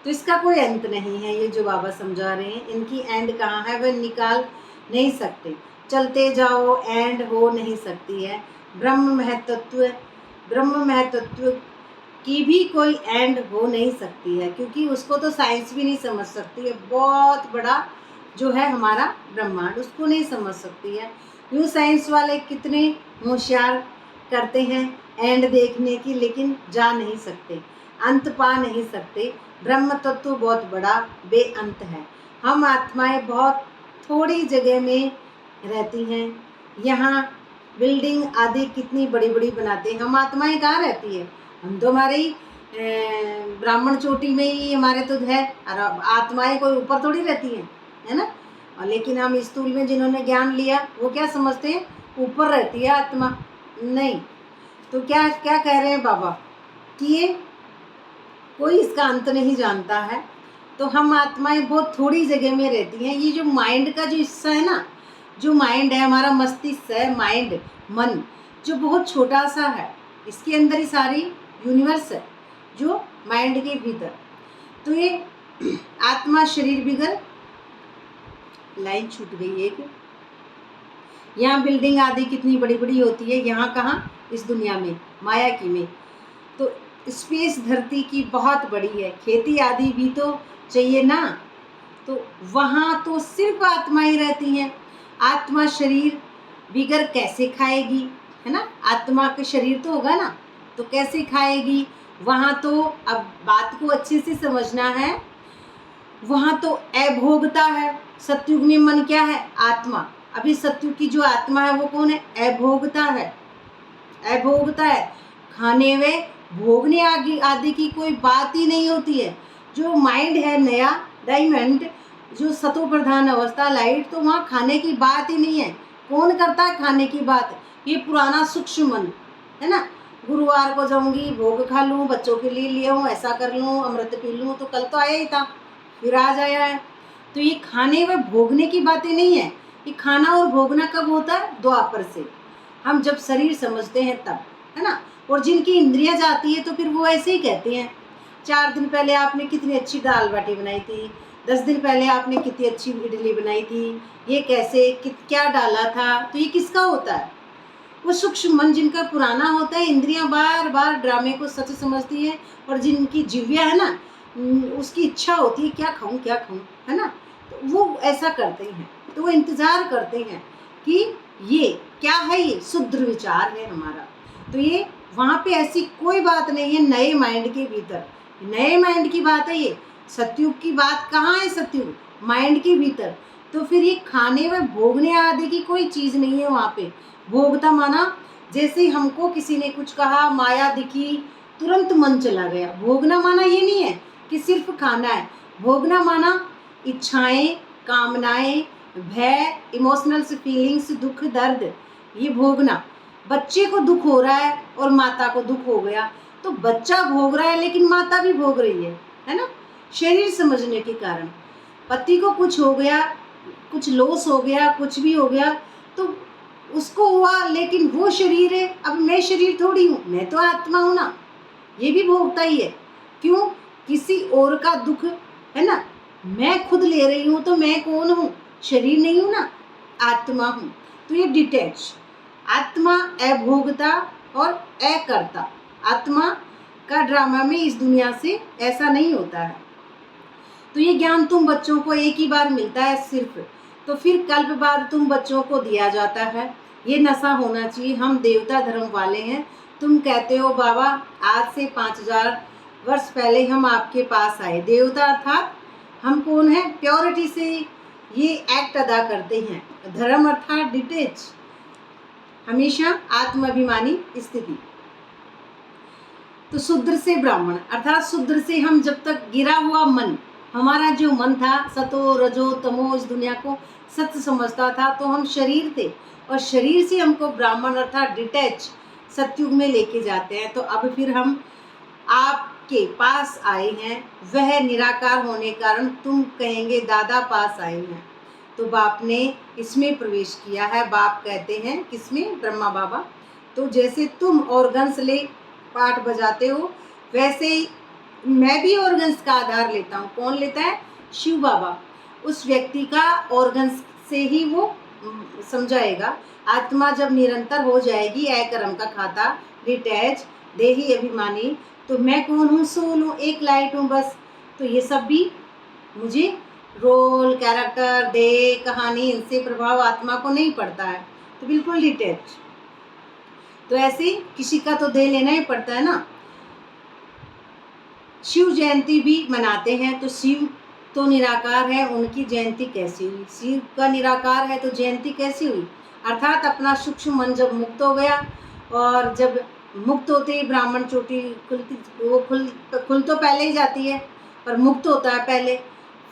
तो इसका कोई अंत नहीं है, ये जो बाबा समझा रहे हैं, इनकी एंड कहाँ है वह निकाल नहीं सकते। चलते जाओ, एंड हो नहीं सकती है। ब्रह्म महतत्व की भी कोई एंड हो नहीं सकती है, क्योंकि उसको तो साइंस भी नहीं समझ सकती है। बहुत बड़ा जो है हमारा ब्रह्मांड, उसको नहीं समझ सकती है। यूँ साइंस वाले कितने होशियार करते हैं एंड देखने की, लेकिन जा नहीं सकते, अंत पा नहीं सकते। ब्रह्म तत्व बहुत बड़ा बेअंत है। हम आत्माएं बहुत थोड़ी जगह में रहती हैं। यहाँ बिल्डिंग आदि कितनी बड़ी बड़ी बनाते हैं, हम आत्माएं कहाँ रहती है? हम तो हमारे ही ब्राह्मण चोटी में ही हमारे तो है, और आत्माएं कोई ऊपर थोड़ी रहती हैं, है ना। और लेकिन हम स्थूल में जिन्होंने ज्ञान लिया वो क्या समझते हैं, ऊपर रहती है आत्मा, नहीं। तो क्या क्या कह रहे हैं बाबा कि ये कोई इसका अंत नहीं जानता है। तो हम आत्माएं बहुत थोड़ी जगह में रहती हैं। ये जो माइंड का जो हिस्सा है ना, जो माइंड है, हमारा मस्तिष्क है, माइंड, मन, जो बहुत छोटा सा है, इसके अंदर ही सारी यूनिवर्स है, जो माइंड के भीतर। तो ये आत्मा शरीर बिगर, लाइन छूट गई एक, यहाँ बिल्डिंग आदि कितनी बड़ी बड़ी होती है, यहाँ कहाँ, इस दुनिया में, माया की में। तो स्पेस धरती की बहुत बड़ी है, खेती आदि भी तो चाहिए ना। तो वहाँ तो सिर्फ आत्माएं रहती हैं। आत्मा शरीर बिगर कैसे खाएगी, है ना। आत्मा के शरीर तो होगा ना, तो कैसे खाएगी। वहाँ तो, अब बात को अच्छे से समझना है, वहाँ तो अभोगता है। सतयुग में मन क्या है, आत्मा। अभी सतयुग की जो आत्मा है वो कौन है, अभोगता है। अभोगता है, खाने व भोगने आदि की कोई बात ही नहीं होती है। जो माइंड है नया डायमंड, जो सतो प्रधान अवस्था लाइट, तो वहाँ खाने की बात ही नहीं है। कौन करता है खाने की बात, ये पुराना सूक्ष्म मन है ना। गुरुवार को जाऊंगी, भोग खा लूँ, बच्चों के लिए ले आऊँ, ऐसा कर लूँ, अमृत पी लूँ, तो कल तो आया ही था, फिर आज आया है। तो ये खाने व भोगने की बातें नहीं है। ये खाना और भोगना कब होता है, द्वापर से, हम जब शरीर समझते हैं तब, है ना। और जिनकी इंद्रियां जाती है तो फिर वो ऐसे ही कहते हैं, 4 दिन पहले आपने कितनी अच्छी दाल बाटी बनाई थी, 10 दिन पहले आपने कितनी अच्छी इडली बनाई थी, ये कैसे, क्या डाला था। तो ये किसका होता है, वो सूक्ष्म मन जिनका पुराना होता है। इंद्रियां बार बार ड्रामे को सच समझती है, और जिनकी जिव्या है ना, उसकी इच्छा होती है क्या खाऊं क्या खाऊं, है ना। तो वो ऐसा करते हैं, तो वो इंतज़ार करते हैं कि ये क्या है, ये शुद्ध विचार है हमारा। तो ये वहाँ पे ऐसी कोई बात नहीं है नए माइंड के भीतर, नए माइंड की बात है ये। सतयुग की बात कहाँ है, सतयुग माइंड के भीतर। तो फिर ये खाने व भोगने आदि की कोई चीज़ नहीं है वहाँ पे। भोगता माना जैसे हमको किसी ने कुछ कहा, माया दिखी, तुरंत मन चला गया। भोगना माना ये नहीं है कि सिर्फ खाना है। भोगना माना इच्छाएं, कामनाएं, भय, इमोशनल फीलिंग्स, दुख, दर्द, ये भोगना। बच्चे को दुख हो रहा है और माता को दुख हो गया, तो बच्चा भोग रहा है लेकिन माता भी भोग रही है ना। शरीर समझने के कारण पति को कुछ हो गया, कुछ लॉस हो गया, कुछ भी हो गया, तो उसको हुआ, लेकिन वो शरीर है, अब मैं शरीर थोड़ी हूँ, मैं तो आत्मा हूँ ना। ये भी भोगता ही है। क्यों, किसी और का दुख, है ना। मैं खुद ले रही हूँ तो मैं कौन हूँ, शरीर नहीं हूँ ना, आत्मा हूँ। तो ये डिटैच आत्मा, अभोगता और अकर्ता। आत्मा का ड्रामा में इस दुनिया से ऐसा नहीं होता है। तो ये ज्ञान तुम बच्चों को एक ही बार मिलता है सिर्फ, तो फिर कल्प बाद तुम बच्चों को दिया जाता है। ये नशा होना चाहिए। हम देवता धर्म वाले हैं। तुम कहते हो बाबा आज से 5000 वर्ष पहले हम आपके पास आए। देवता अर्थात हम कौन है, प्योरिटी से ये एक्ट अदा करते हैं। धर्म अर्थात डिटेच, हमेशा आत्माभिमानी स्थिति। तो शूद्र से ब्राह्मण अर्थात शूद्र से हम जब तक गिरा हुआ मन, हमारा जो मन था सतो रजो तमो, इस दुनिया को सत्य समझता था, तो हम शरीर थे, और शरीर से हमको ब्राह्मण अर्थात डिटैच सतयुग में लेके जाते हैं। तो अब फिर हम आपके पास आए हैं, वह निराकार होने कारण तुम कहेंगे दादा पास आए हैं। तो बाप ने इसमें प्रवेश किया है। बाप कहते हैं किसमें, ब्रह्मा बाबा। तो जैसे तुम ऑर्गन्स ले पाठ बजाते हो, वैसे ही मैं भी ऑर्गन्स का आधार लेता हूँ। कौन लेता है, शिव बाबा। उस व्यक्ति का ऑर्गन्स से ही वो समझाएगा। आत्मा जब निरंतर हो जाएगी, अकर्म का खाता, डिटैच, देही अभिमानी, तो मैं कौन हूँ, सोल हूँ, एक लाइट हूँ बस। तो ये सब भी मुझे रोल, कैरेक्टर, दे, कहानी, इनसे प्रभाव आत्मा को नहीं पड़ता है। तो बिल्कुल डिटैच। तो ऐसे किसी का तो दे लेना ही पड़ता है ना। शिव जयंती भी मनाते हैं, तो शिव तो निराकार है, उनकी जयंती कैसी हुई। शिव का निराकार है तो जयंती कैसी हुई, अर्थात अपना सूक्ष्म मन जब मुक्त हो गया, और जब मुक्त होते ही ब्राह्मण चोटी खुलती, वो खुल तो पहले ही जाती है, पर मुक्त होता है पहले,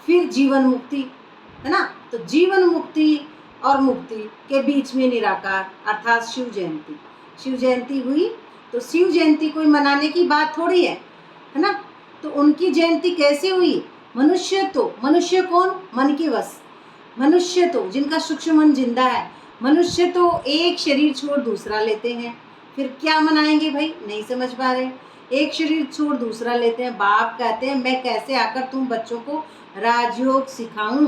फिर जीवन मुक्ति, है ना। तो जीवन मुक्ति और मुक्ति के बीच में निराकार अर्थात शिव जयंती। शिव जयंती हुई तो शिव जयंती कोई मनाने की बात थोड़ी है ना। तो उनकी जयंती कैसे हुई? मनुष्य कौन? मन के वश। मनुष्य तो जिनका सूक्ष्म मन जिंदा है, मनुष्य तो एक शरीर छोड़ दूसरा लेते हैं। फिर क्या मनाएंगे भाई? नहीं समझ पा रहे। एक शरीर छोड़ दूसरा लेते हैं। बाप कहते हैं मैं कैसे आकर तुम बच्चों को राजयोग सिखाऊं।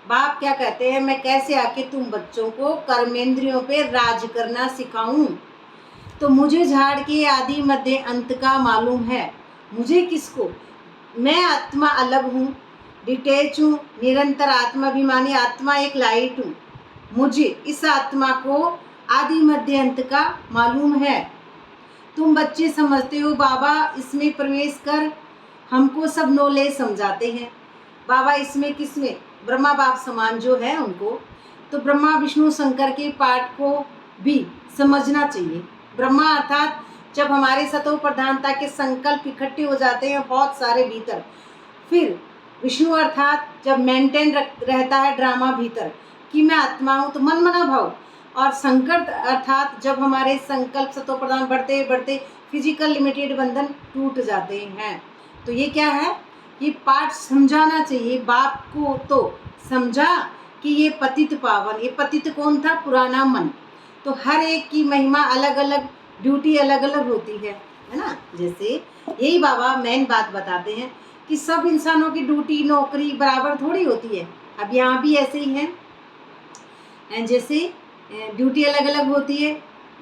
बाप क्या कहते हैं? मैं कैसे आके तुम बच्चों को कर्मेंद्रियों पे राज करना सिखाऊं। तो मुझे झाड़ के आदि मध्य अंत का मालूम है। मुझे किसको? मैं आत्मा अलग हूँ, डिटेच हूँ, निरंतर आत्माभिमानी आत्मा, एक लाइट हूँ। मुझे इस आत्मा को आदि मध्य अंत का मालूम है। तुम बच्चे समझते हो बाबा इसमें प्रवेश कर हमको सब नॉलेज समझाते हैं। बाबा इसमें किसमें? ब्रह्मा बाप समान जो है उनको। तो ब्रह्मा विष्णु शंकर के पाठ को भी समझना चाहिए। ब्रह्मा अर्थात जब हमारे सतो प्रधानता के संकल्प इकट्ठे हो जाते हैं बहुत सारे भीतर, फिर विष्णु अर्थात जब मेंटेन रहता है ड्रामा भीतर कि मैं आत्मा हूँ, तो मन मना भाव। और शंकर अर्थात जब हमारे संकल्प सतो प्रधान बढ़ते बढ़ते फिजिकल लिमिटेड बंधन टूट जाते हैं। तो ये क्या है? ये पाठ समझाना चाहिए बाप को। तो समझा कि ये पतित पावन, ये पतित कौन था? पुराना मन। तो हर एक की महिमा अलग अलग, ड्यूटी अलग अलग होती है ना। जैसे यही बाबा मेन बात बताते हैं कि सब इंसानों की ड्यूटी नौकरी बराबर थोड़ी होती है। अब यहाँ भी ऐसे ही है, जैसे ड्यूटी अलग अलग होती है।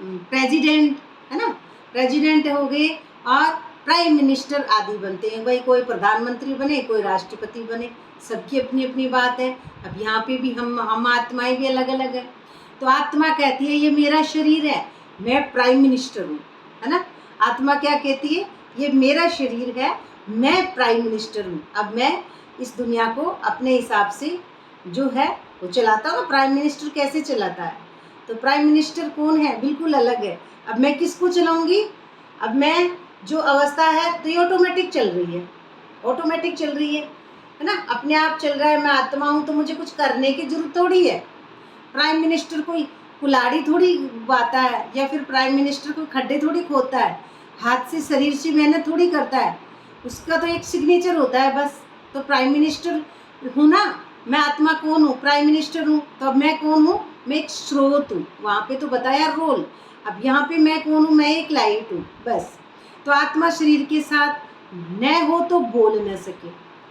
प्रेसिडेंट है ना, प्रेसिडेंट हो गए और प्राइम मिनिस्टर आदि बनते हैं। भाई कोई प्रधानमंत्री बने, कोई राष्ट्रपति बने, सबकी अपनी अपनी बात है। अब यहाँ पे भी हम आत्माएं भी अलग अलग है। तो आत्मा कहती है ये मेरा शरीर है, मैं प्राइम मिनिस्टर हूँ, है ना। आत्मा क्या कहती है? ये मेरा शरीर है, मैं प्राइम मिनिस्टर हूँ। अब मैं इस दुनिया को अपने हिसाब से जो है वो चलाता हूँ। प्राइम मिनिस्टर कैसे चलाता है? तो प्राइम मिनिस्टर कौन है? बिल्कुल अलग है। अब मैं किसको चलाऊंगी? अब मैं जो अवस्था है तो ये ऑटोमेटिक चल रही है, ऑटोमेटिक चल रही है ना, अपने आप चल रहा है। मैं आत्मा हूँ तो मुझे कुछ करने की जरूरत थोड़ी है। प्राइम मिनिस्टर कोई कुल्हाड़ी थोड़ी बाता है, या फिर प्राइम मिनिस्टर कोई खड्डे थोड़ी खोदता है, हाथ से शरीर से मेहनत थोड़ी करता है। उसका तो एक सिग्नेचर होता है बस। तो प्राइम मिनिस्टर हूँ ना, मैं आत्मा कौन हूँ? प्राइम मिनिस्टर हूँ। तो अब मैं कौन हूँ? मैं एक स्रोत हूँ। वहाँ पे तो बताया रोल। अब यहाँ पे मैं कौन हूँ? मैं एक लाइट हूँ बस। तो आत्मा शरीर के साथ न हो तो बोल न सके।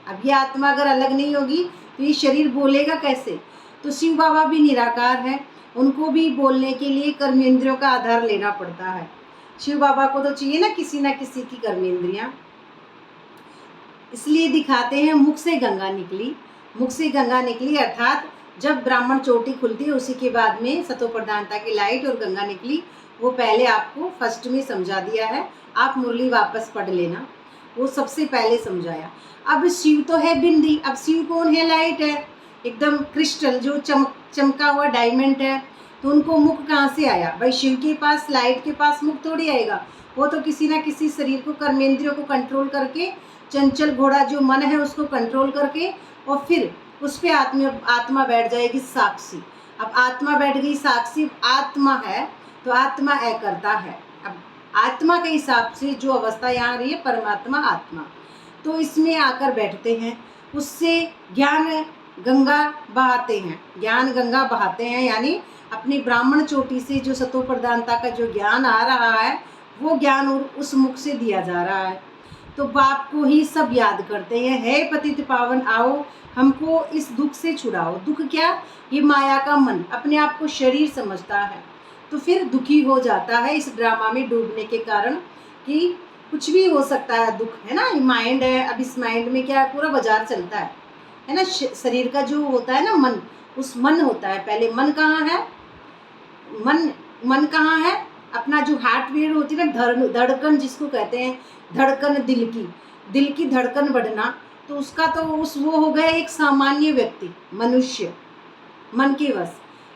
अब ये आत्मा अगर अलग नहीं होगी तो ये शरीर बोलेगा कैसे? तो शिव बाबा भी निराकार है, उनको भी बोलने के लिए कर्मेंद्रियों का आधार लेना पड़ता है। शिव बाबा को तो चाहिए ना किसी की कर्मेंद्रियां, इसलिए दिखाते हैं मुख से गंगा निकली। मुख से गंगा निकली अर्थात जब ब्राह्मण चोटी खुलती है उसी के बाद में सतो प्रधानता की लाइट और गंगा निकली। वो पहले आपको फर्स्ट में समझा दिया है, आप मुरली वापस पढ़ लेना, वो सबसे पहले समझाया। अब शिव तो है बिंदी। अब शिव कौन है? लाइट है, एकदम क्रिस्टल जो चमका हुआ डायमंड है। तो उनको मुख कहाँ से आया? भाई शिव के पास, लाइट के पास मुख थोड़ी आएगा। वो तो किसी ना किसी शरीर को, कर्मेंद्रियों को कंट्रोल करके, चंचल घोड़ा जो मन है उसको कंट्रोल करके, और फिर उस पर आत्मा बैठ जाएगी साक्षी। अब आत्मा बैठ गई साक्षी, आत्मा है तो आत्मा करता है। अब आत्मा के हिसाब से जो अवस्था यहाँ रही है परमात्मा आत्मा, तो इसमें आकर बैठते हैं, उससे ज्ञान गंगा बहाते हैं। ज्ञान गंगा बहाते हैं यानी अपनी ब्राह्मण चोटी से जो सतो प्रधानता का जो ज्ञान आ रहा है वो ज्ञान उस मुख से दिया जा रहा है। तो बाप को ही सब याद करते हैं, हे पतित पावन आओ हमको इस दुख से छुड़ाओ। दुख क्या? ये माया का मन अपने आप को शरीर समझता है, तो फिर दुखी हो जाता है इस ड्रामा में डूबने के कारण कि कुछ भी हो सकता है। दुख है ना, ये माइंड है। अब इस माइंड में क्या है? पूरा बाजार चलता है ना। शरीर का जो होता है ना मन, उस मन होता है पहले। मन कहाँ है? मन कहाँ है? अपना जो हार्ट बीट होती है ना, धड़कन जिसको कहते हैं, धड़कन दिल की धड़कन बढ़ना, तो उसका तो वो हो गया एक सामान्य व्यक्ति, मनुष्य, मन के वश।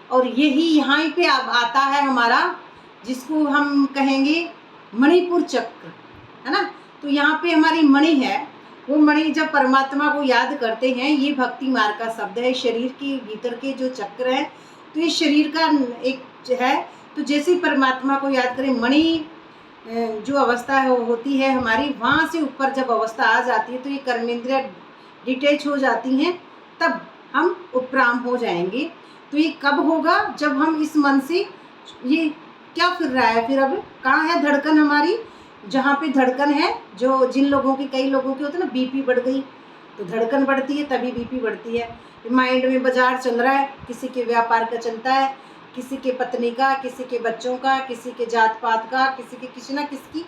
और यही यहाँ पे अब आता है हमारा, जिसको हम कहेंगे मणिपुर चक्र, है ना। तो यहाँ पे हमारी मणि है, वो मणि जब परमात्मा को याद करते हैं, ये भक्ति मार्ग का शब्द है। शरीर के भीतर के जो चक्र हैं तो ये शरीर का एक है। तो जैसे परमात्मा को याद करें, मणि जो अवस्था है वो होती है हमारी, वहाँ से ऊपर जब अवस्था आ जाती है तो ये कर्मेंद्रिय डिटेच हो जाती हैं, तब हम उपराम हो जाएंगे। तो ये कब होगा? जब हम इस मन से, ये क्या फिर रहा है फिर, अब कहाँ है धड़कन हमारी? जहाँ पे धड़कन है, जो जिन लोगों की, कई लोगों की होती है ना, बीपी बढ़ गई तो धड़कन बढ़ती है, तभी बीपी बढ़ती है। माइंड में बाजार चल रहा है, किसी के व्यापार का चलता है, किसी के पत्नी का, किसी के बच्चों का, किसी के जात पात का, किसी ना किसी की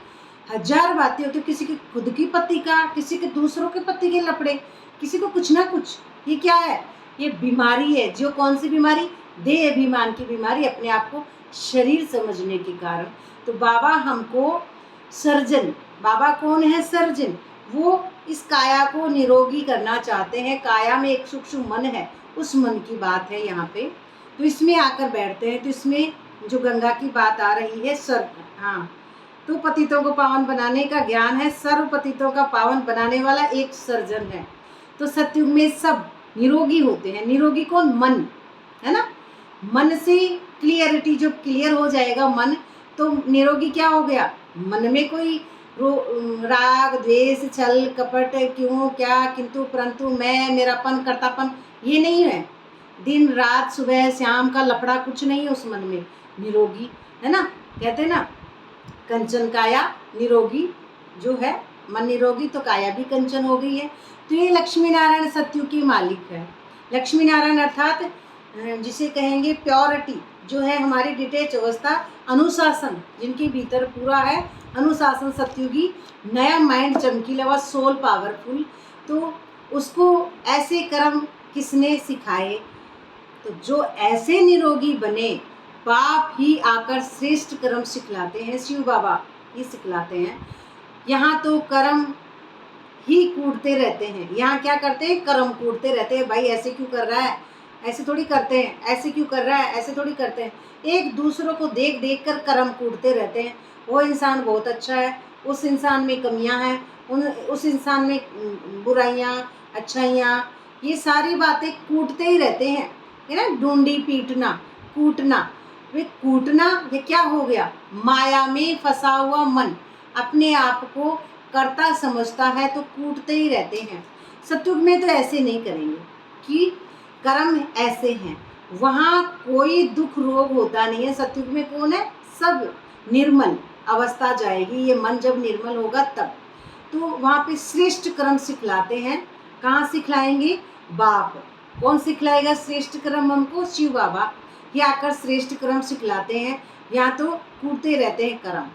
हजार बातें होती है, किसी के खुद की पति का, किसी के दूसरों के पति के लफड़े, किसी को कुछ ना कुछ। ये क्या है? ये बीमारी है। जो कौन सी बीमारी? देह अभिमान की बीमारी, अपने आप को शरीर समझने के कारण। तो बाबा हमको सर्जन, बाबा कौन है? सर्जन। वो इस काया को निरोगी करना चाहते हैं। काया में एक सूक्ष्म मन है, उस मन की बात है यहाँ पे। तो इसमें आकर बैठते हैं। तो इसमें जो गंगा की बात आ रही है, हाँ, तो पतितों को पावन बनाने का ज्ञान है, सर्व पतितों का पावन बनाने वाला एक सर्जन है। तो सतयुग में सब निरोगी होते हैं। निरोगी कौन? मन, है ना। मन से क्लियरिटी, जब क्लियर हो जाएगा मन, तो निरोगी क्या हो गया? मन में कोई राग द्वेष छल कपट, क्यों क्या किंतु परंतु, मैं मेरापन कर्तापन, ये नहीं है। दिन रात सुबह शाम का लफड़ा कुछ नहीं है उस मन में। निरोगी है ना, कहते हैं ना, कंचन काया निरोगी जो है, मन निरोगी तो काया भी कंचन हो गई है। तो ये लक्ष्मी नारायण सतयुग की मालिक है। लक्ष्मी नारायण अर्थात जिसे कहेंगे प्योरिटी, जो है हमारी डिटेच अवस्था, अनुशासन जिनके भीतर पूरा है, अनुशासन सतयुगी, नया माइंड चमकीला व सोल पावरफुल। तो उसको ऐसे कर्म किसने सिखाए? तो जो ऐसे निरोगी बने, बाप ही आकर श्रेष्ठ कर्म सिखलाते हैं। शिव बाबा ही सिखलाते हैं। यहाँ तो कर्म ही कूटते रहते हैं। यहाँ क्या करते हैं? कर्म कूटते रहते हैं। भाई ऐसे क्यों कर रहा है? ऐसे थोड़ी करते हैं। ऐसे क्यों कर रहा है? ऐसे थोड़ी करते हैं। एक दूसरों को देख देख कर कर्म कूटते रहते हैं। वो इंसान बहुत अच्छा है, उस इंसान में कमियां हैं, उस इंसान में बुराइयां, अच्छाइयाँ, ये सारी बातें कूटते ही रहते हैं। है ना, ढूंढी पीटना, कूटना। वे कूटना ये क्या हो गया? माया में फंसा हुआ मन अपने आप को कर्ता समझता है, तो कूटते ही रहते हैं। सतयुग में तो ऐसे नहीं करेंगे कि कर्म ऐसे हैं। वहाँ कोई दुख रोग होता नहीं है। सतयुग में कौन है? सब निर्मल अवस्था जाएगी। ये मन जब निर्मल होगा तब। तो वहाँ पे श्रेष्ठ कर्म सिखलाते हैं। कहाँ सिखलाएंगे? बाप। कौन सिखलाएगा श्रेष्ठ कर्म हमको? शिव बाबा। ये आकर श्रेष्ठ कर्म सिखलाते हैं। यहाँ तो कूटते रहते हैं कर्म।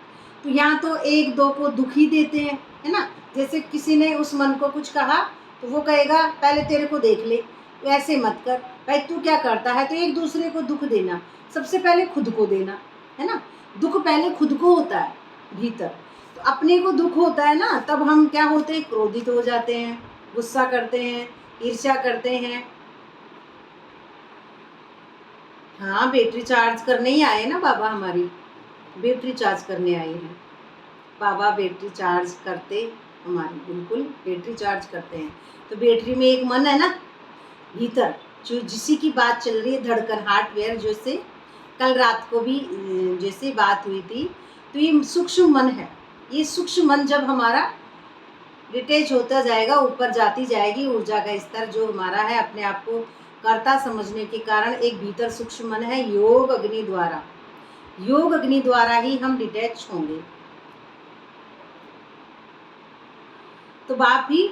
तो यहाँ तो एक दो को दुख ही देते हैं, है ना। जैसे किसी ने उस मन को कुछ कहा तो वो कहेगा पहले तेरे को देख ले, तो ऐसे मत कर भाई, तू क्या करता है। तो एक दूसरे को दुख देना, सबसे पहले खुद को देना, है ना। दुख पहले खुद को होता है भीतर। तो अपने को दुख होता है ना, तब हम क्या होते हैं? क्रोधित हो जाते हैं, गुस्सा करते हैं, ईर्ष्या करते हैं। हाँ, बैटरी चार्ज करने ही आए ना बाबा, हमारी बैटरी चार्ज करने आए हैं बाबा। बैटरी चार्ज करते हमारी, बिल्कुल बैटरी चार्ज करते हैं। तो बैटरी में एक मन है ना भीतर, जो जिसी की बात चल रही है, धड़कन, हार्डवेयर, जैसे कल रात को भी जैसे बात हुई थी। तो ये सूक्ष्म मन है। ये सूक्ष्म मन जब हमारा डिटेच होता जाएगा, ऊपर जाती जाएगी ऊर्जा का स्तर जो हमारा है, अपने आप को कर्ता समझने के कारण एक भीतर सूक्ष्म मन है। योग अग्नि द्वारा, योग अग्नि द्वारा ही हम डिटैच होंगे। तो बाप ही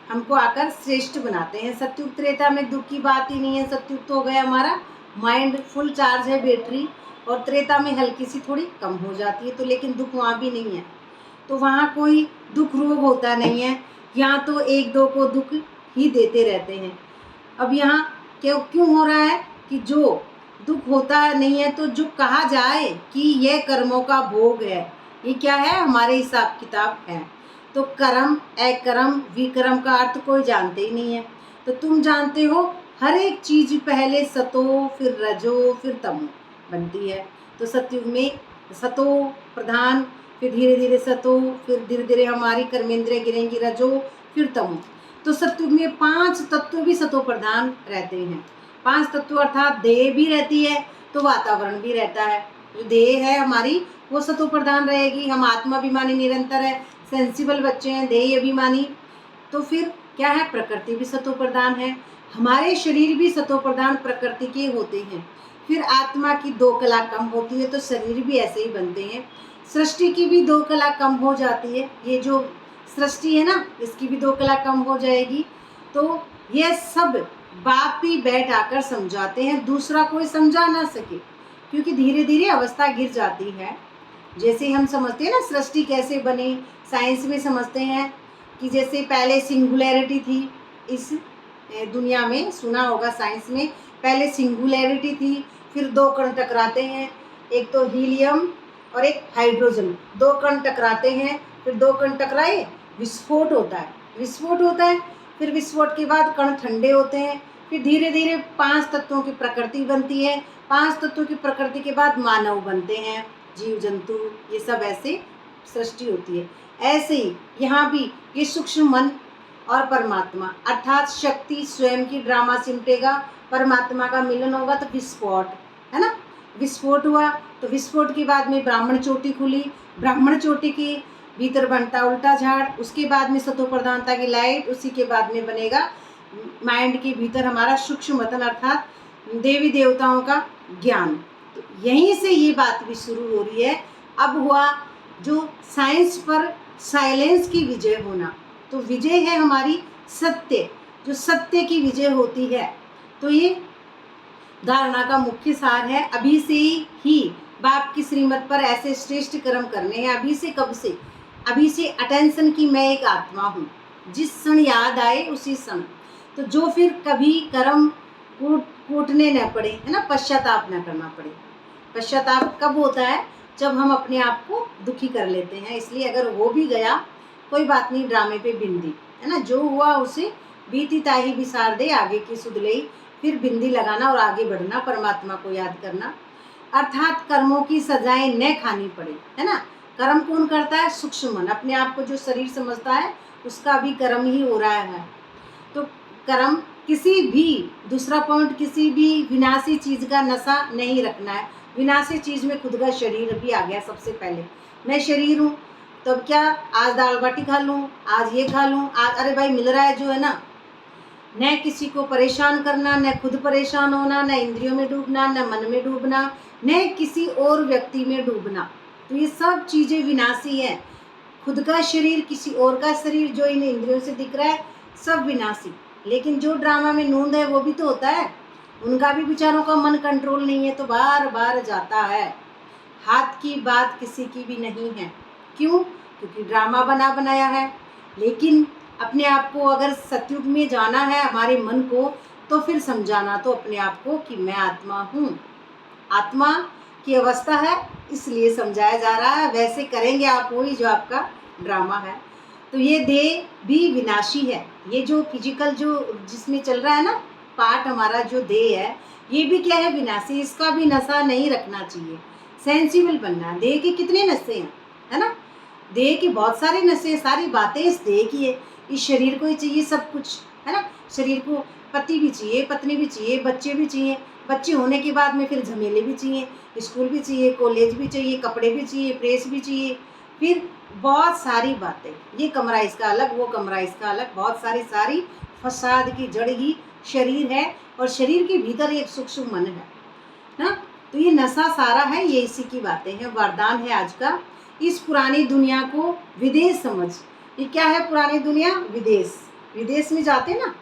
हमको आकर श्रेष्ठ बनाते हैं। सतयुग त्रेता में दुख की बात ही नहीं है। सतयुग तो हो गया हमारा माइंड फुल चार्ज है बैटरी, और त्रेता में हल्की सी थोड़ी कम हो जाती है। तो लेकिन दुख वहाँ भी नहीं है। तो वहाँ कोई दुख रोग होता नहीं है। यहाँ तो एक दो को दुख ही देते रहते हैं। अब यहाँ क्यों हो रहा है कि जो दुख होता नहीं है, तो जो कहा जाए कि यह कर्मों का भोग है, ये क्या है? हमारे हिसाब किताब है। तो कर्म, अकर्म, विकर्म का अर्थ कोई जानते ही नहीं है। तो तुम जानते हो हर एक चीज पहले सतो, फिर रजो, फिर तमो बनती है। तो सतयुग में सतो प्रधान, फिर धीरे धीरे सतो, फिर धीरे धीरे हमारी कर्मेंद्रिय गिरेंगी, रजो, फिर तमो। तो सतयुग में 5 तत्व भी सतो प्रधान रहते हैं। पांच तत्व अर्थात देह भी रहती है तो वातावरण भी रहता है। जो देह है हमारी वो सतो प्रधान रहेगी। हम आत्माभिमानी निरंतर है, सेंसिबल बच्चे हैं, देह अभिमानी। तो फिर क्या है, प्रकृति भी सतो प्रधान है, हमारे शरीर भी सतो प्रधान प्रकृति के होते हैं। फिर आत्मा की 2 कला कम होती है तो शरीर भी ऐसे ही बनते हैं। सृष्टि की भी 2 कला कम हो जाती है, ये जो सृष्टि है ना इसकी भी 2 कला कम हो जाएगी। तो ये सब बाप ही बैठ आकर समझाते हैं, दूसरा कोई समझा ना सके, क्योंकि धीरे धीरे अवस्था गिर जाती है। जैसे हम समझते हैं ना सृष्टि कैसे बनी, साइंस में समझते हैं कि जैसे पहले सिंगुलैरिटी थी इस दुनिया में, सुना होगा साइंस में, पहले सिंगुलैरिटी थी, फिर 2 कण टकराते हैं, एक तो हीलियम और एक हाइड्रोजन, 2 कण टकराते हैं, फिर 2 कण टकराए विस्फोट होता है, विस्फोट होता है, फिर विस्फोट के बाद कण ठंडे होते हैं, फिर धीरे धीरे 5 तत्वों की प्रकृति बनती है, 5 तत्वों की प्रकृति के बाद मानव बनते हैं, जीव जंतु, ये सब ऐसे सृष्टि होती है। ऐसे ही यहाँ भी ये सूक्ष्म मन और परमात्मा अर्थात शक्ति स्वयं की ड्रामा सिमटेगा, परमात्मा का मिलन होगा तो विस्फोट, है ना, विस्फोट हुआ तो विस्फोट के बाद में ब्राह्मण चोटी खुली, ब्राह्मण चोटी के भीतर बनता उल्टा झाड़, उसके बाद में सतो प्रधानता की लाइट, उसी के बाद में बनेगा माइंड के भीतर हमारा सूक्ष्म मतन अर्थात देवी देवताओं का ज्ञान। तो यहीं से ये बात भी शुरू हो रही है। अब हुआ जो साइंस पर साइलेंस की विजय होना, तो विजय है हमारी सत्य, जो सत्य की विजय होती है। तो ये धारणा का मुख्य सार है। अभी से ही बाप की श्रीमत पर ऐसे श्रेष्ठ कर्म करने हैं, अभी से, कब से, अभी से अटेंशन की मैं एक आत्मा हूँ, जिस क्षण याद आए उसी क्षण। तो जो फिर कभी कर्म कूटने न पड़े, है ना, पश्चाताप न करना पड़े। पश्चाताप कब होता है, जब हम अपने आप को दुखी कर लेते हैं। इसलिए अगर हो भी गया कोई बात नहीं, ड्रामे पे बिंदी, है ना, जो हुआ उसे बीती ताही बिसार दे, आगे की सुध लई, फिर बिंदी लगाना और आगे बढ़ना, परमात्मा को याद करना, अर्थात कर्मों की सजाएं न खानी पड़े, है ना। कर्म कौन करता है, सूक्ष्म मन, अपने आप को जो शरीर समझता है उसका भी कर्म ही हो रहा है। तो कर्म किसी भी, दूसरा पॉइंट, किसी भी विनाशी चीज़ का नशा नहीं रखना है। विनाशी चीज़ में खुद का शरीर भी आ गया सबसे पहले, मैं शरीर हूँ, तब क्या आज दाल बाटी खा लूँ, आज ये खा लूँ, आज अरे भाई मिल रहा है जो है ना, न किसी को परेशान करना, न खुद परेशान होना, न इंद्रियों में डूबना, न मन में डूबना, न किसी और व्यक्ति में डूबना। तो ये सब चीज़ें विनाशी हैं। खुद का शरीर, किसी और का शरीर जो इन इंद्रियों से दिख रहा है, सब विनाशी। लेकिन जो ड्रामा में नूंद है वो भी तो होता है, उनका भी बेचारों का मन कंट्रोल नहीं है, तो बार बार जाता है। हाथ की बात किसी की भी नहीं है, क्यों, क्योंकि ड्रामा बना बनाया है। लेकिन अपने आप को अगर सतयुग में जाना है हमारे मन को, तो फिर समझाना तो अपने आप को कि मैं आत्मा हूँ, आत्मा की अवस्था है, इसलिए समझाया जा रहा है। वैसे करेंगे आप वही जो आपका ड्रामा है। तो ये देह भी विनाशी है, ये जो फिजिकल जो जिसमें चल रहा है ना पार्ट, हमारा जो देह है ये भी क्या है, विनाशी, इसका भी नशा नहीं रखना चाहिए, सेंसिबल बनना है। देह के कितने नशे हैं, है ना, देह के बहुत सारे नशे, सारी बातें इस देह की है। इस शरीर को ही चाहिए सब कुछ, है ना, शरीर को पति भी चाहिए, पत्नी भी चाहिए, बच्चे भी चाहिए, बच्चे होने के बाद में फिर झमेले भी चाहिए, स्कूल भी चाहिए, कॉलेज भी चाहिए, कपड़े भी चाहिए, प्रेस भी चाहिए, फिर बहुत सारी बातें, ये कमरा इसका अलग, वो कमरा इसका अलग, बहुत सारी फसाद की जड़ ही शरीर है, और शरीर के भीतर एक सूक्ष्म मन है ना। तो ये नशा सारा है, ये इसी की बातें हैं। वरदान है आज का, इस पुरानी दुनिया को विदेश समझ। ये क्या है पुरानी दुनिया, विदेश, विदेश में जाते ना,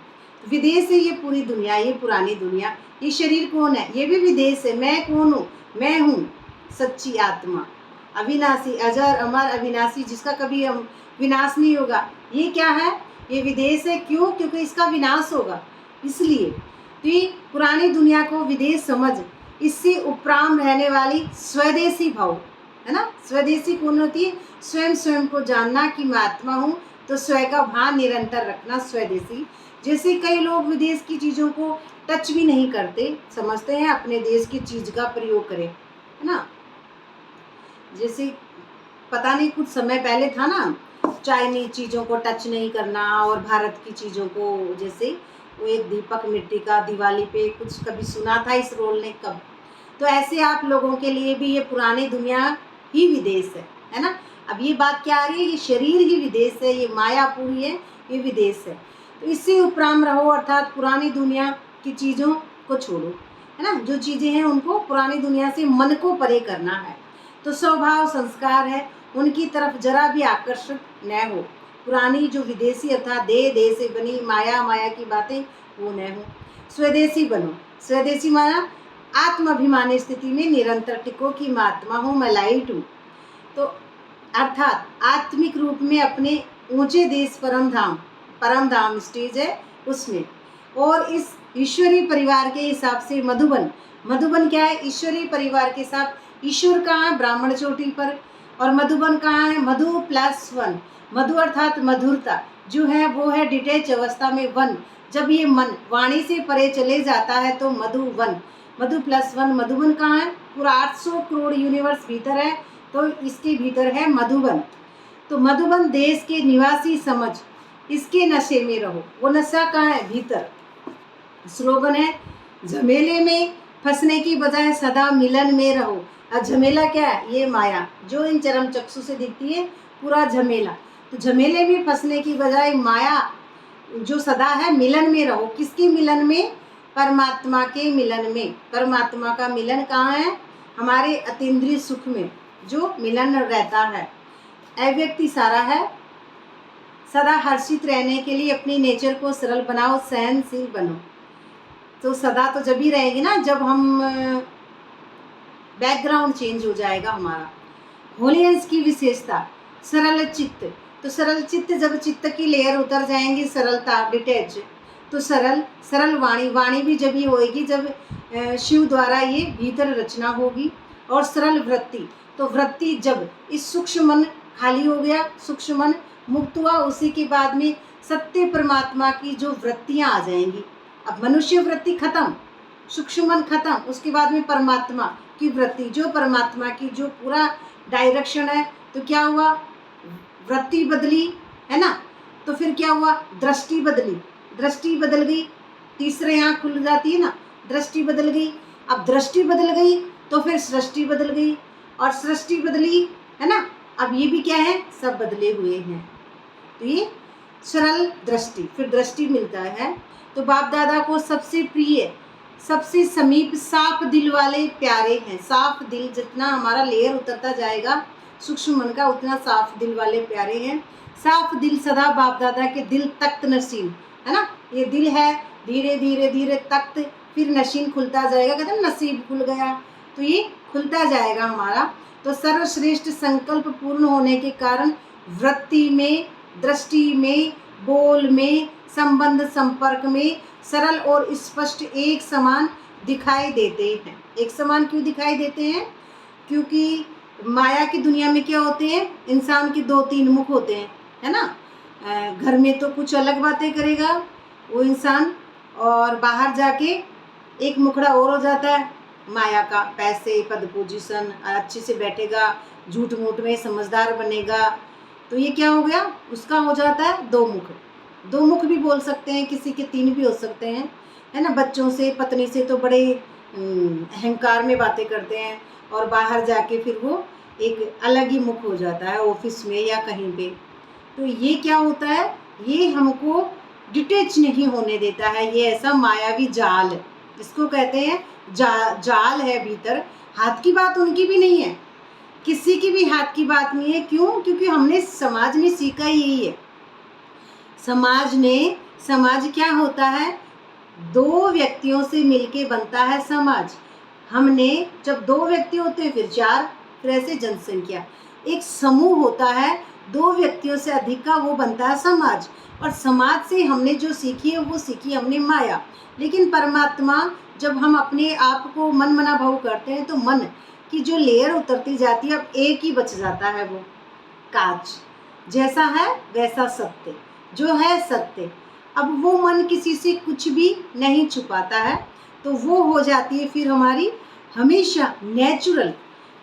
विदेश है ये पूरी दुनिया, ये पुरानी दुनिया। ये शरीर कौन है, ये भी विदेश है। मैं कौन हूँ, मैं हूँ सच्ची आत्मा, अविनाशी, अजर अमर अविनाशी, जिसका कभी हम विनाश नहीं होगा। ये क्या है, ये विदेश है, क्यों, क्योंकि इसका विनाश होगा, इसलिए। तो ये पुरानी दुनिया को विदेश समझ, इससे उपराम रहने वाली स्वदेशी भाव, है ना। स्वदेशी कौन होती है, स्वयं स्वयं को जानना कि मैं आत्मा हूँ, तो स्वयं का भान निरंतर रखना, स्वदेशी। जैसे कई लोग विदेश की चीज़ों को टच भी नहीं करते, समझते हैं अपने देश की चीज़ का प्रयोग करें, है ना। जैसे पता नहीं कुछ समय पहले था ना, चाइनीज चीज़ों को टच नहीं करना, और भारत की चीज़ों को जैसे वो एक दीपक मिट्टी का, दिवाली पे कुछ कभी सुना था इस रोल ने कब। तो ऐसे आप लोगों के लिए भी ये पुरानी दुनिया ही विदेश है ना। अब ये बात क्या आ रही है, ये शरीर ही विदेश है, ये माया पूरी है, ये विदेश है। तो इससे उपराम रहो, अर्थात पुरानी दुनिया की चीज़ों को छोड़ो, है ना। जो चीज़ें हैं उनको, पुरानी दुनिया से मन को परे करना है। तो स्वभाव संस्कार है, उनकी तरफ जरा भी आकर्षित न हो। पुरानी जो विदेशी अर्थात देह से बनी माया की बातें वो न हो। स्वदेशी बनो। स्वदेशी माना आत्माभिमानी स्थिति में निरंतर टिको कि मैं आत्मा हूँ, मैं लाइट हूँ। तो अर्थात आत्मिक रूप में अपने ऊंचे देश परम धाम स्टेज है उसमें। और इस ईश्वरीय परिवार के हिसाब से मधुबन क्या है, ईश्वरीय परिवार के साथ ईश्वर कहाँ है, ब्राह्मण चोटी पर। और मधुबन कहाँ है, मधु प्लस वन। मधु अर्थात मधुरता जो है वो है डिटेच अवस्था में वन। जब ये मन वाणी से परे चले जाता है तो मधुवन, मधु प्लस वन। मधुबन कहाँ है, पूरा 800 करोड़ यूनिवर्स भीतर है, तो इसके भीतर है मधुबन। तो मधुबन देश के निवासी समझ, इसके नशे में रहो। वो नशा कहाँ है, भीतर। स्लोगन है, झमेले में फंसने की बजाय सदा मिलन में रहो। अब झमेला क्या है, ये माया जो इन चरम चक्षु से दिखती है, पूरा झमेला। तो झमेले में फंसने की बजाय माया जो सदा है, मिलन में रहो। किसके मिलन में, परमात्मा के मिलन में। परमात्मा का मिलन कहाँ है, हमारे अतीन्द्रिय सुख में जो मिलन रहता है। अव्यक्ति सारा है। सदा हर्षित रहने के लिए अपनी नेचर को सरल बनाओ, सहनशील बनो। तो सदा तो जब ही रहेगी ना जब हम बैकग्राउंड चेंज हो जाएगा हमारा। होलियंस की विशेषता, सरल चित्त। तो सरल चित्त, जब चित्त की लेयर उतर जाएंगी, सरलता डिटेच, तो सरल वाणी भी जब ही होएगी जब शिव द्वारा ये भीतर रचना होगी। और सरल वृत्ति, तो वृत्ति जब इस सूक्ष्म मन खाली हो गया, सूक्ष्म मन मुक्त हुआ, उसी के बाद में सत्य परमात्मा की जो वृत्तियाँ आ जाएंगी। अब मनुष्य वृत्ति खत्म, सूक्ष्म मन खत्म, उसके बाद में परमात्मा की वृत्ति, जो परमात्मा की जो पूरा डायरेक्शन है। तो क्या हुआ, वृत्ति बदली, है ना। तो फिर क्या हुआ, दृष्टि बदली, दृष्टि बदल गई, तीसरे आँख खुल जाती है ना, दृष्टि बदल गई। अब दृष्टि बदल गई तो फिर सृष्टि बदल गई, और सृष्टि बदली, है ना। अब ये भी क्या है, सब बदले हुए हैं। तो ये सरल दृष्टि, फिर दृष्टि मिलता है। तो बाप दादा को सबसे प्रिय, सबसे समीप, साफ दिल वाले प्यारे हैं। साफ दिल, जितना हमारा लेयर उतरता जाएगा सूक्ष्म मन का, उतना साफ दिल वाले प्यारे हैं। साफ दिल सदा बाप दादा के दिल तख्त नशीन, है ना। ये दिल है, धीरे धीरे धीरे तख्त, फिर नशीन खुलता जाएगा, कहते हैं नसीब खुल गया, तो ये खुलता जाएगा हमारा। तो सर्वश्रेष्ठ संकल्प पूर्ण होने के कारण वृत्ति में, दृष्टि में, बोल में, संबंध संपर्क में सरल और स्पष्ट एक समान दिखाई देते हैं। एक समान क्यों दिखाई देते हैं, क्योंकि माया की दुनिया में क्या होते हैं, इंसान के 2-3 मुख होते हैं, है ना। घर में तो कुछ अलग बातें करेगा वो इंसान, और बाहर जाके एक मुखड़ा और हो जाता है माया का, पैसे, पद, पोजीशन, अच्छे से बैठेगा, झूठ मूठ में समझदार बनेगा। तो ये क्या हो गया, उसका हो जाता है 2 मुख। 2 मुख भी बोल सकते हैं, किसी के 3 भी हो सकते हैं, है ना। बच्चों से, पत्नी से तो बड़े अहंकार में बातें करते हैं, और बाहर जाके फिर वो एक अलग ही मुख हो जाता है, ऑफिस में या कहीं पे। तो ये क्या होता है, ये हमको डिटेच नहीं होने देता है। ये ऐसा मायावी जाल, इसको कहते हैं जाल है भीतर। हाथ की बात उनकी भी नहीं है, किसी की भी हाथ की बात नहीं है। क्यों, क्योंकि हमने समाज में सीखा ही यही है। समाज क्या होता है, 2 व्यक्तियों से मिलके बनता है समाज। हमने जब 2 व्यक्ति होते हैं, फिर 4, फिर ऐसे जनसंख्या, एक समूह होता है 2 व्यक्तियों से अधिक का, वो बनता है समाज। और समाज से हमने जो सीखी है वो सीखी हमने माया। लेकिन परमात्मा, जब हम अपने आप को मन मना भाव करते हैं, तो मन की जो लेयर उतरती जाती है, अब एक ही बच जाता है, वो कांच जैसा है वैसा सत्य, जो है सत्य। अब वो मन किसी से कुछ भी नहीं छुपाता है, तो वो हो जाती है फिर हमारी हमेशा नेचुरल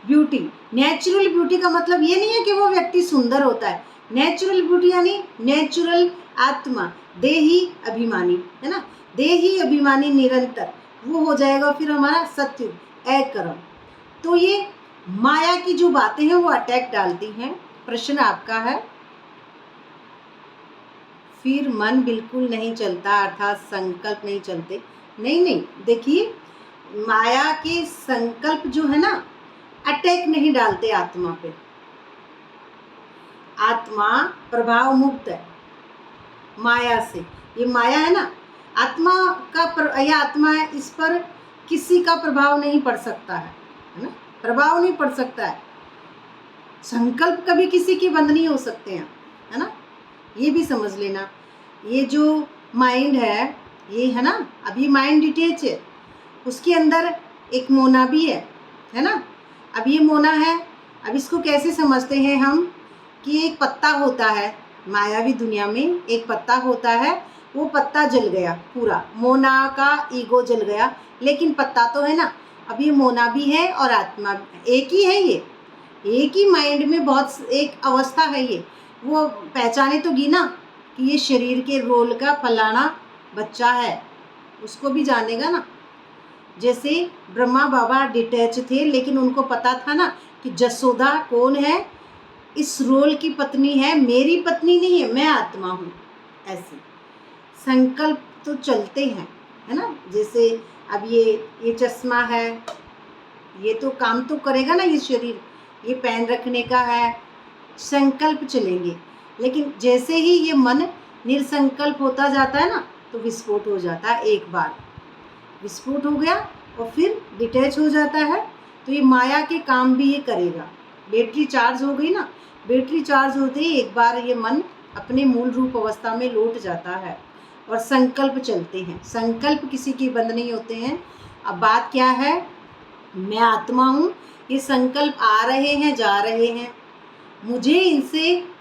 ब्यूटी। नेचुरल ब्यूटी का मतलब ये नहीं है कि वो व्यक्ति सुंदर होता है। नेचुरल ब्यूटी यानी नेचुरल आत्मा, देही अभिमानी, है ना। देही अभिमानी निरंतर, वो हो जाएगा फिर हमारा सत्युग अकर्म। तो ये माया की जो बातें हैं वो अटैक डालती हैं। प्रश्न आपका है, फिर मन बिल्कुल नहीं चलता, अर्थात संकल्प नहीं चलते। नहीं नहीं, देखिए माया के संकल्प जो है ना, अटैक नहीं डालते आत्मा पे। आत्मा प्रभाव मुक्त है माया से। ये माया है ना, आत्मा का या आत्मा है, इस पर किसी का प्रभाव नहीं पड़ सकता है ना, प्रभाव नहीं पड़ सकता है। संकल्प कभी किसी के बंद नहीं हो सकते हैं, है ना, ये भी समझ लेना। ये जो माइंड है ये है ना, अभी माइंड डिटेच है, उसके अंदर एक मोना भी है ना। अब ये मोना है, अब इसको कैसे समझते हैं हम कि एक पत्ता होता है मायावी दुनिया में, एक पत्ता होता है, वो पत्ता जल गया पूरा, मोना का ईगो जल गया, लेकिन पत्ता तो है ना। अब ये मोना भी है और आत्मा भी एक ही है, ये एक ही माइंड में बहुत एक अवस्था है। ये वो पहचाने तो गी ना कि ये शरीर के रोल का फलाना बच्चा है, उसको भी जानेगा ना। जैसे ब्रह्मा बाबा डिटैच थे, लेकिन उनको पता था ना कि जसोदा कौन है, इस रोल की पत्नी है, मेरी पत्नी नहीं है, मैं आत्मा हूँ। ऐसे संकल्प तो चलते हैं, है ना। जैसे अब ये चश्मा है, ये तो काम तो करेगा ना, ये शरीर ये पहन रखने का है, संकल्प चलेंगे। लेकिन जैसे ही ये मन निरसंकल्प होता जाता है ना, तो विस्फोट हो जाता है। एक बार विस्फोट हो गया और फिर डिटैच हो जाता है, तो ये माया के काम भी ये करेगा। बैटरी चार्ज हो गई ना, बैटरी चार्ज होते ही एक बार ये मन अपने मूल रूप अवस्था में लौट जाता है और संकल्प चलते हैं। संकल्प किसी के बंद नहीं होते हैं। अब बात क्या है, मैं आत्मा हूँ, ये संकल्प आ रहे हैं जा रहे हैं, मुझे इनसे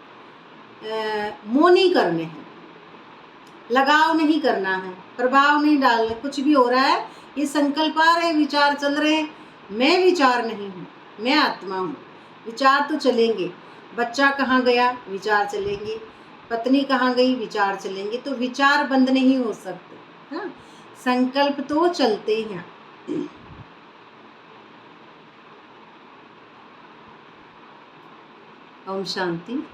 मोह नहीं करने हैं, लगाव नहीं करना है, प्रभाव नहीं डालना। कुछ भी हो रहा है, ये संकल्प आ रहे, विचार चल रहे हैं, मैं विचार नहीं हूँ, मैं आत्मा हूँ। विचार तो चलेंगे, बच्चा कहाँ गया विचार चलेंगे, पत्नी कहाँ गई विचार चलेंगे, तो विचार बंद नहीं हो सकते। हाँ, संकल्प तो चलते हैं। ओम शांति।